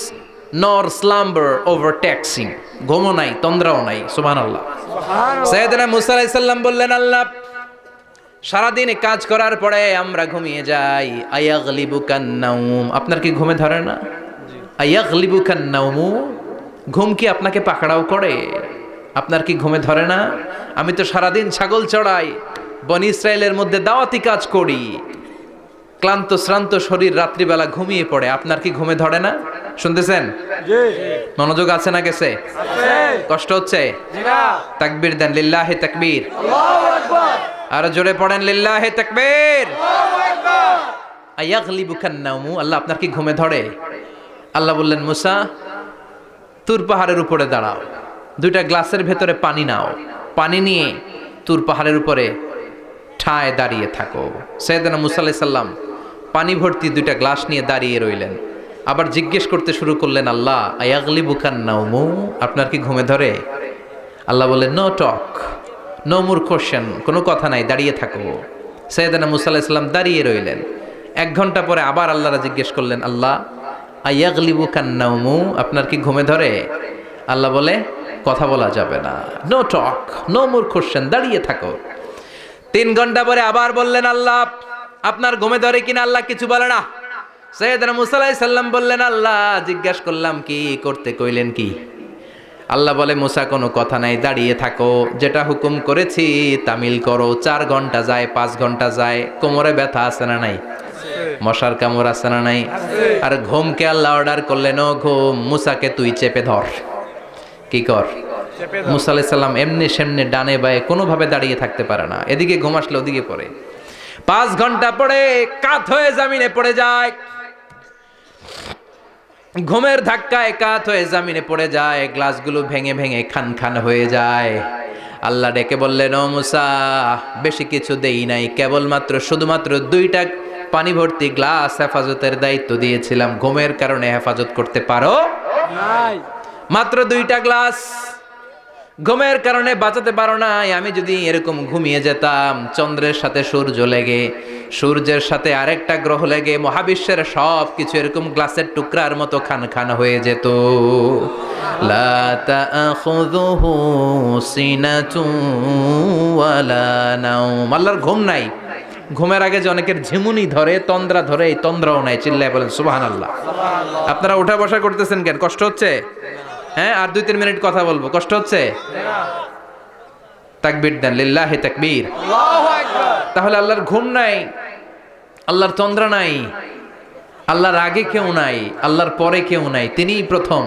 নর স্লাম্বার ওভারটেকস হিম। ঘুমও নাই, তন্দ্রাও নাই। সুবহানাল্লাহ। সাইয়েদনা মুসা আলাইহিস সালাম বললেন, আল্লাহ সারাদিন কাজ করার পরে আমরা ঘুমিয়ে যাই, আয়াগলিবুকান নাওম, আপনার কি ঘুমে ধরে না? আয়াগলিবুকান নাওমু, ঘুম কি আপনাকে পাকড়াও করে? আপনার কি ঘুমে ধরে না? আমি তো সারাদিন ছাগল চড়াই, বনি ইসরায়েলের মধ্যে দাওয়াতি কাজ করি, ক্লান্ত শ্রান্ত শরীর রাত্রিবেলা ঘুমিয়ে পড়ে, আপনার কি ঘুমে ধরে না? শুনতেছেন? জি। মনোযোগ আছে না গেছে? আছে। কষ্ট হচ্ছে? জি না। তাকবীর দেন, লিল্লাহি তাকবীর। আল্লাহু আকবার। আর জোরে পড়েন, লিল্লাহি তাকবীর। আল্লাহু আকবার। আয়াগলিবুকান নাওমু, আল্লাহ আপনার কি ঘুমে ধরে? আল্লাহ বললেন, মুসা তুর পাহাড়ের উপরে দাঁড়াও, দুইটা গ্লাসের ভেতরে পানি নাও, পানি নিয়ে তুর পাহাড়ের উপরে ঠায় দাঁড়িয়ে থাকো। সাইয়েদনা মুসা আলাইহিস সালাম পানি ভর্তি দুইটা গ্লাস নিয়ে দাঁড়িয়ে রইলেন। আবার জিজ্ঞেস করতে শুরু করলেন, আল্লাহ আয়াগলিবুকান নাওমু, আপনার কি ঘুমে ধরে? আল্লাহ বললেন, no talk, no more question, কোনো কথা নাই, দাঁড়িয়ে থাকো। সাইয়েদনা মুসা আলাইহিস সালাম দাঁড়িয়ে রইলেন। 1 ঘন্টা পরে আবার আল্লাহরা জিজ্ঞেস করলেন, আল্লাহ আয়াগলিবুকান নাওমু, আপনার কি ঘুমে ধরে? আল্লাহ বলে, কথা বলা যাবে না, no talk, no more question, দাঁড়িয়ে থাকো। 3 ঘন্টা পরে আবার বললেন, আল্লাহ আপনার ঘুমে ধরে কিনা? আল্লাহ কিছু বলে না। সাইয়েদনা মুসা আলাইহিস সালাম বললেন, আল্লাহ জিজ্ঞাসা করলাম কি করতে কইলেন কি? আল্লাহ বলে, মুসা কোনো কথা নাই, দাঁড়িয়ে থাকো, যেটা হুকুম করেছি তামিল করো। 4 ঘন্টা যায়, 5 ঘন্টা যায়, কোমরে ব্যথা আছে না নাই? মশার কামড় আছে না নাই? আর ঘুমকে আল্লাহ অর্ডার করলেন, ও ঘুম, মুসাকে তুই চেপে ধর। কি কর? মুসা আলাইহিস সালাম এমনি সেমনি ডানে বায়ে কোনোভাবে দাঁড়িয়ে থাকতে পারে না, এদিকে ঘুম আসলে ওদিকে পড়ে। 5 ঘন্টা পরে কাত হয়ে জমিনে পড়ে যায়, ঘুমের ধাক্কায় কাত হয়ে জমিনে পড়ে যায়, গ্লাসগুলো ভেঙে ভেঙে খান খান হয়ে যায়। আল্লাহ ডেকে বললেন, ও মুসা বেশি কিছু দেই নাই, কেবলমাত্র শুধুমাত্র 2টা পানি ভর্তি গ্লাস হেফাজতের দায়িত্ব দিয়েছিলাম, ঘুমের কারণে হেফাজত করতে পারো নাই। মাত্র 2টা গ্লাস, ঘুমের কারণে বাঁচাতে পারো নাই। আমি যদি এরকম ঘুমিয়ে যেতাম, চন্দ্রের সাথে সূর্য লেগে, সূর্যের সাথে আরেকটা গ্রহ লেগে মহাবিশ্বের সব কিছু এরকম গ্লাসের টুকরার মতো খান খান হয়ে যেত। লা তাখুযুহু সিনাতুন ওয়ালা নাওম, আল্লাহর ঘুম নাই। ঘুমের আগে যে অনেকের ঝিমুনি ধরে, তন্দ্রা ধরে, এই তন্দ্রাও নাই। চিল্লায় বলেন সুবহানাল্লাহ। আপনারা উঠা বসা করতেছেন কেন? কষ্ট হচ্ছে? হ্যাঁ, আর 2-3 মিনিট কথা বলবো, কষ্ট হচ্ছে? তাকবীর দেন, লিল্লাহি তাকবীর। আল্লাহু আকবার। তাহলে আল্লাহর ঘুম নাই, আল্লাহর তন্দ্রা নাই, আল্লাহর আগে কেউ নাই, আল্লাহর পরে কেউ নাই। তিনিই প্রথম,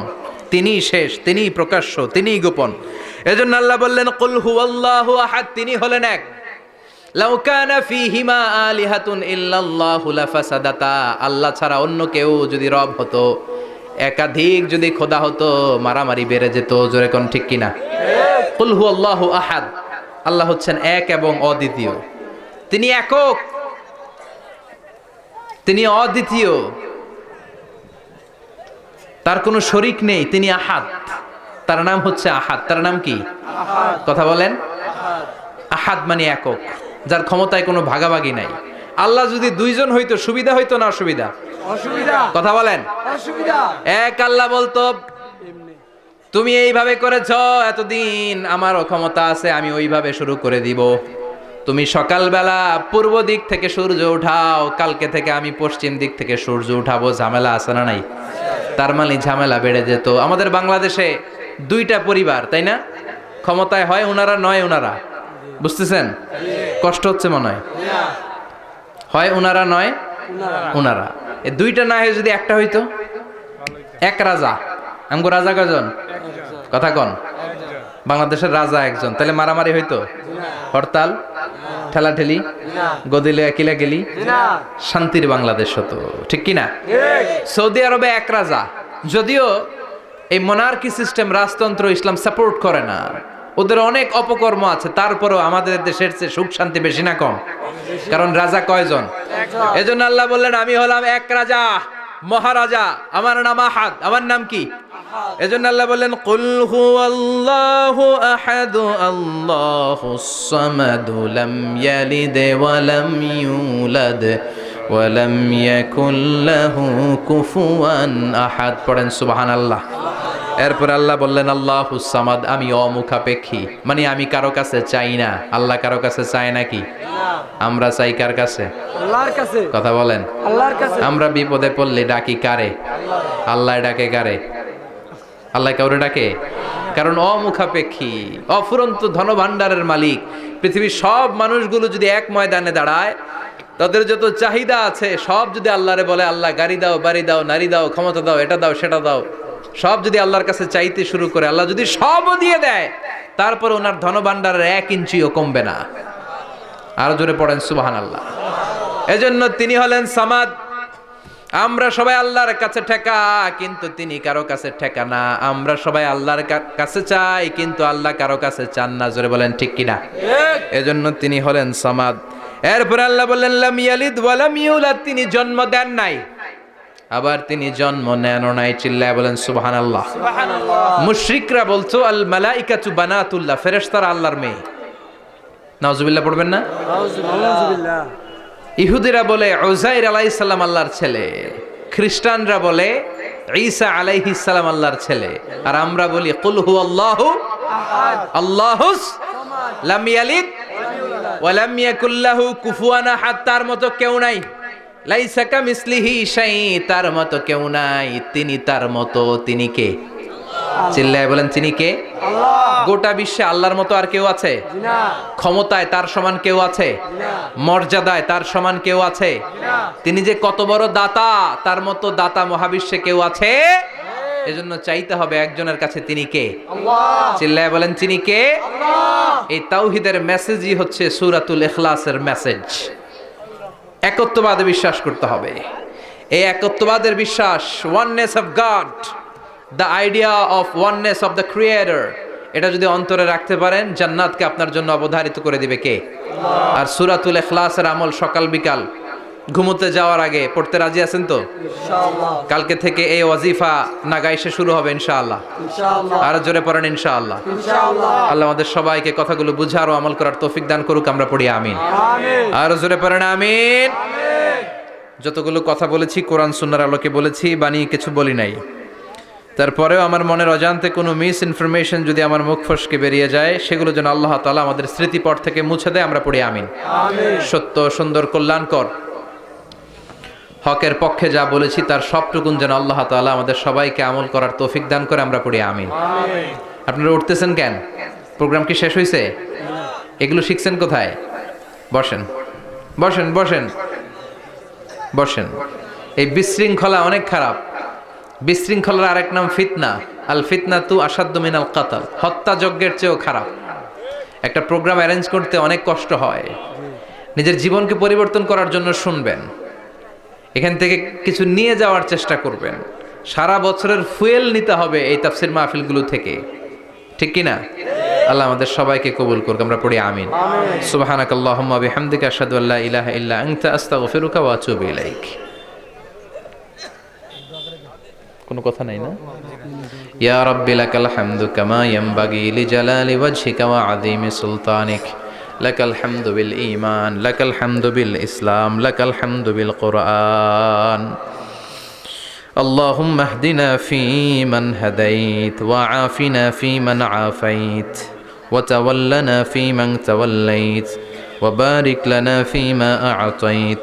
তিনিই শেষ, তিনিই প্রকাশ্য, তিনিই গোপন। এজন্য আল্লাহ বললেন, কুল হুয়াল্লাহু আহাদ, তিনি হলেন এক। লাউ কানা ফীহিমা আলিহাতুন ইল্লাল্লাহু লাফাসাদাতা, আল্লাহ ছাড়া অন্য কেউ যদি রব হতো, একাধিক যদি খোদা হতো মারামারি বেড়ে যেত, জোরে কোন ঠিক কিনা? কুল হুয়াল্লাহু আহাদ, আল্লাহ হচ্ছেন এক এবং অদ্বিতীয়। তিনি একক, তিনি অদ্বিতীয়, তার কোনো শরীক নেই, তিনি আহাদ, তার নাম হচ্ছে আহাদ। তার নাম কি? কথা বলেন। আহাদ মানে একক, যার ক্ষমতায় কোনো ভাগাভাগি নাই। আল্লাহ যদি দুইজন হইতো সুবিধা হইতো না অসুবিধা? অসুবিধা। কথা বলেন। অসুবিধা। এক আল্লাহ বলতো তুমি এইভাবে করেছ এতদিন, আমারও ক্ষমতা আছে, আমি ওইভাবে শুরু করে দিব। তুমি সকালবেলা পূর্ব দিক থেকে সূর্য উঠাও, কালকে থেকে আমি পশ্চিম দিক থেকে সূর্য উঠাবো। ঝামেলা আছে না নাই? তার মানে ঝামেলা বেড়ে যেত। আমাদের বাংলাদেশে দুইটা পরিবার, তাই না? ক্ষমতায় হয় ওনারা, নয় ওনারা। বুঝতেছেন? কষ্ট হচ্ছে মনে হয়। হয় ওনারা, নয় ওনারা। এই দুইটা না হয়ে যদি একটা হইতো, এক রাজা। আমগো রাজা কয়জন? কথা কন। বাংলাদেশের রাজা একজন, তাহলে মারামারি হইতো? হরতাল, ঠেলাঠেলি, গদিলে কিলা গেলি, শান্তির বাংলাদেশ হতো, ঠিক কিনা? সৌদি আরবে এক রাজা, যদিও এই মোনার্কি সিস্টেম, রাজতন্ত্র ইসলাম সাপোর্ট করে না, ওদের অনেক অপকর্ম আছে, তারপরেও আমাদের দেশের চেয়ে সুখ শান্তি বেশি না কম? কারণ রাজা কয়জন? এজন্য আল্লাহ বললেন আমি হলাম এক রাজা, মহারাজা, আমার নাম আহাদ। আমার নাম কি? এজন্য আল্লাহ বললেন কুল হুয়াল্লাহু আহাদ আল্লাহুস সামাদ লাম ইয়ালিদ ওয়া লাম ইউলাদ ওয়া লাম ইয়াকুল লাহু কুফুয়ান আহাদ। পড়েন সুবহানাল্লাহ। এরপর আল্লাহ বললেন আল্লাহুস সামাদ, আমি অমুখাপেক্ষী, মানে আমি কারো কাছে চাই না। আল্লাহ কারো কাছে চায় নাকি? আমরা চাই কার কাছে? আল্লাহর কাছে। কথা বলেন। আল্লাহর কাছে। আমরা বিপদে পড়লে ডাকি কারে? আল্লাহ ডাকে কারে? আল্লাহ কাউরে ডাকে? কারণ অমুখাপেক্ষী, অফুরন্ত ধনভাণ্ডারের মালিক। পৃথিবীর সব মানুষগুলো যদি এক ময়দানে দাঁড়ায়, তাদের যত চাহিদা আছে সব যদি আল্লাহরে বলে, আল্লাহ গাড়ি দাও, বাড়ি দাও, নারী দাও, ক্ষমতা দাও, এটা দাও, সেটা দাও, সব যদি আল্লাহর কাছে চাইতে শুরু করে, আল্লাহ যদি সবও দিয়ে দেয়, তারপর ওনার ধনভাণ্ডারের 1 ইঞ্চিও কমবে না। আরো জোরে পড়েন সুবহানাল্লাহ। এজন্য তিনি হলেন সামাদ। আমরা সবাই আল্লাহর কাছে ঠেকা, কিন্তু তিনি কারো কাছে ঠেকা না। আমরা সবাই আল্লাহর কাছে চাই, কিন্তু আল্লাহ কারো কাছে চান না। জোরে বলেন ঠিক কিনা? এজন্য তিনি হলেন সামাদ। এরপর আল্লাহ বললেন লাম ইয়ালিদ ওয়া লাম ইউলাদ, তিনি জন্ম দেন নাই, আবার তিনি জন্ম নেন নাই। চিল্লায় বলেন সুবহানাল্লাহ। মুশরিকরা বলতো আল মালাইকাতু বানাতুল্লাহ, ফেরেশতারা আল্লাহর মেয়ে। নাউজুবিল্লাহ পড়বেন না? নাউজুবিল্লাহ। ইহুদিরা বলে উযাইর আলাইহিস সালাম আল্লাহর ছেলে, খ্রিস্টানরা বলে ঈসা আলাইহিস সালাম আল্লাহর ছেলে, আর আমরা বলি কুল হুয়াল্লাহু আহাদ আল্লাহুস লাম ইয়ালিদ ওয়া লাম ইয়াকুল লাহু কুফুয়ান আহাদ। তার মতো কেউ নাই। লাইসা কামিসলিহি শাই, তার মতো কেউ নাই। তিনি তার মতো, তিনি কে? চিল্লায় বলেন তিনি কে? আল্লাহ। গোটা বিশ্বে আল্লাহর মতো আর কেউ আছে? না। ক্ষমতায় তার সমান কেউ আছে? না। মর্যাদায় তার সমান কেউ আছে? না। তিনি যে কত বড় দাতা, তার মতো দাতা মহাবিশ্বে কেউ আছে? এজন্য চাইতে হবে একজনের কাছে, তিনি কে? আল্লাহ। চিল্লায় বলেন তিনি কে? আল্লাহ। এই তাওহীদের মেসেজই হচ্ছে সূরাতুল ইখলাসের মেসেজ। একত্ববাদে বিশ্বাস করতে হবে। এই একত্ববাদের বিশ্বাস, oneness of god, the idea of oneness of the creator, এটা যদি অন্তরে রাখতে পারেন, জান্নাতকে আপনার জন্য অবধারিত করে দিবে কে? আর সূরাতুল ইখলাসের আমল সকাল বিকাল ঘুমোতে যাওয়ার আগে পড়তে রাজি আছেন তো? ইনশাআল্লাহ। কালকে থেকে এই ওয়াজিফা নাগাইশে শুরু হবে ইনশাআল্লাহ। ইনশাআল্লাহ। আর জোরে পড়েন ইনশাআল্লাহ। ইনশাআল্লাহ। আল্লাহ আমাদের সবাইকে কথাগুলো বুঝার ও আমল করার তৌফিক দান করুক। আমরা পড়ি আমিন। আমিন। আর জোরে পড়েন আমিন। আমিন। যতগুলো কথা বলেছি কোরআন সুন্নাহর আলোকে বলেছি, বানিয়ে কিছু বলি নাই। তারপরেও আমার মনের অজান্তে কোনো মিস ইনফরমেশন যদি আমার মুখ ফসকে বেরিয়ে যায়, সেগুলো যেন আল্লাহ তাআলা আমাদের স্মৃতিপট থেকে মুছে দেয়। আমরা পড়ি আমিন। আমিন। সত্য, সুন্দর, কল্যাণকর, হকের পক্ষে যা বলেছি তার সবটুকুন যেন আল্লাহ তাআলা আমাদের সবাইকে আমল করার তৌফিক দান করে। আমরা পড়ি আমিন। আমিন। আপনারা উঠতেছেন কেন? প্রোগ্রাম কি শেষ হয়েছে? এগুলো শিখছেন কোথায়? বসেন বসেন বসেন বসেন। এই বিশৃঙ্খলা অনেক খারাপ। বিশৃঙ্খলার আরেক নাম ফিতনা। আল ফিতনাতু আসাদ্দু মিনাল কাতাল, হত্যাযজ্ঞের চেয়েও খারাপ। একটা প্রোগ্রাম অ্যারেঞ্জ করতে অনেক কষ্ট হয়। নিজের জীবনকে পরিবর্তন করার জন্য শুনবেন, এখান থেকে কিছু নিয়ে যাওয়ার চেষ্টা করবেন, সারা বছরের ফুয়েল নিতে হবে এই তাফসির মাহফিলগুলো থেকে, ঠিক কি না? আল্লাহ আমাদের সবাইকে কবুল করুক, আমরা পড়ি আমিন। সুবহানাকাল্লাহুম্মা বিহামদিকা আশহাদু আল্লা ইলাহা ইল্লা আনতা আস্তাগফিরুকা ওয়া আতুবু ইলাইক। কোনো কথা নাই না? ইয়া রাব্বি লাকাল হামদু কামা ইয়ানবাগি লিজালালি ওয়াজহিকা ওয়া আযীমি সুলতানিক। লাকাল হামদু বিল ঈমান, লাকাল হামদু বিল ইসলাম, লাকাল হামদু বিল কুরআন। اللهم اهدنا فيمن هديت وعافنا فيمن عافيت وتولنا فيمن توليت وبارك لنا فيما أعطيت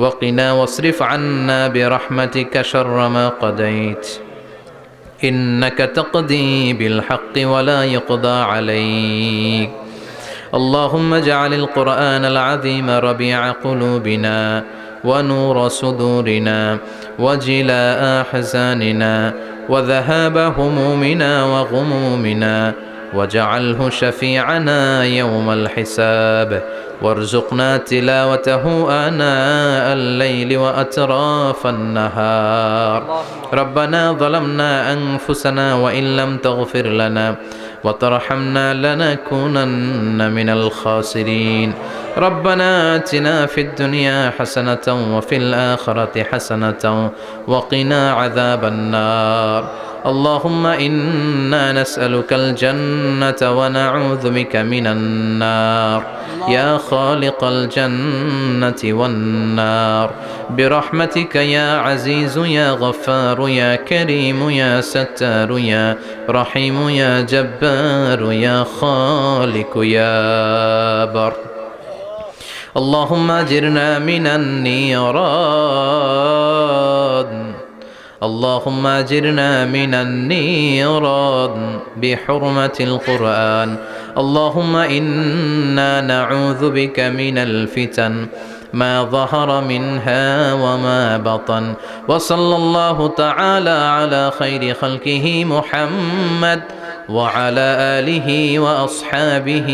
وقنا واصرف عنا برحمتك شر ما قضيت إنك تقضي بالحق ولا يقضى عليك. اللهم اجعل القرآن العظيم ربيع قلوبنا ونور صدورنا وجلاء أحزاننا وذهاب همومنا وغمومنا واجعله شفيعنا يوم الحساب وارزقنا تلاوته آناء الليل وأطراف النهار. ربنا ظلمنا أنفسنا وإن لم تغفر لنا وترحمنا لنكونن من الخاسرين. ربنا آتنا في الدنيا حسنة وفي الآخرة حسنة وقنا عذاب النار. اللهم إنا نسألك الجنة ونعوذ بك من النار يا خالق الجنة والنار برحمتك يا عزيز يا غفار يا كريم يا ستار يا رحيم يا جبار يا خالق يا بر. اللهم أجرنا من النيران، اللهم أجرنا من النيران بحرمة القرآن. اللهم إنا نعوذ بك من الفتن ما ظهر منها وما بطن. وصلى الله تعالى على خير خلقه محمد وعلى آله وأصحابه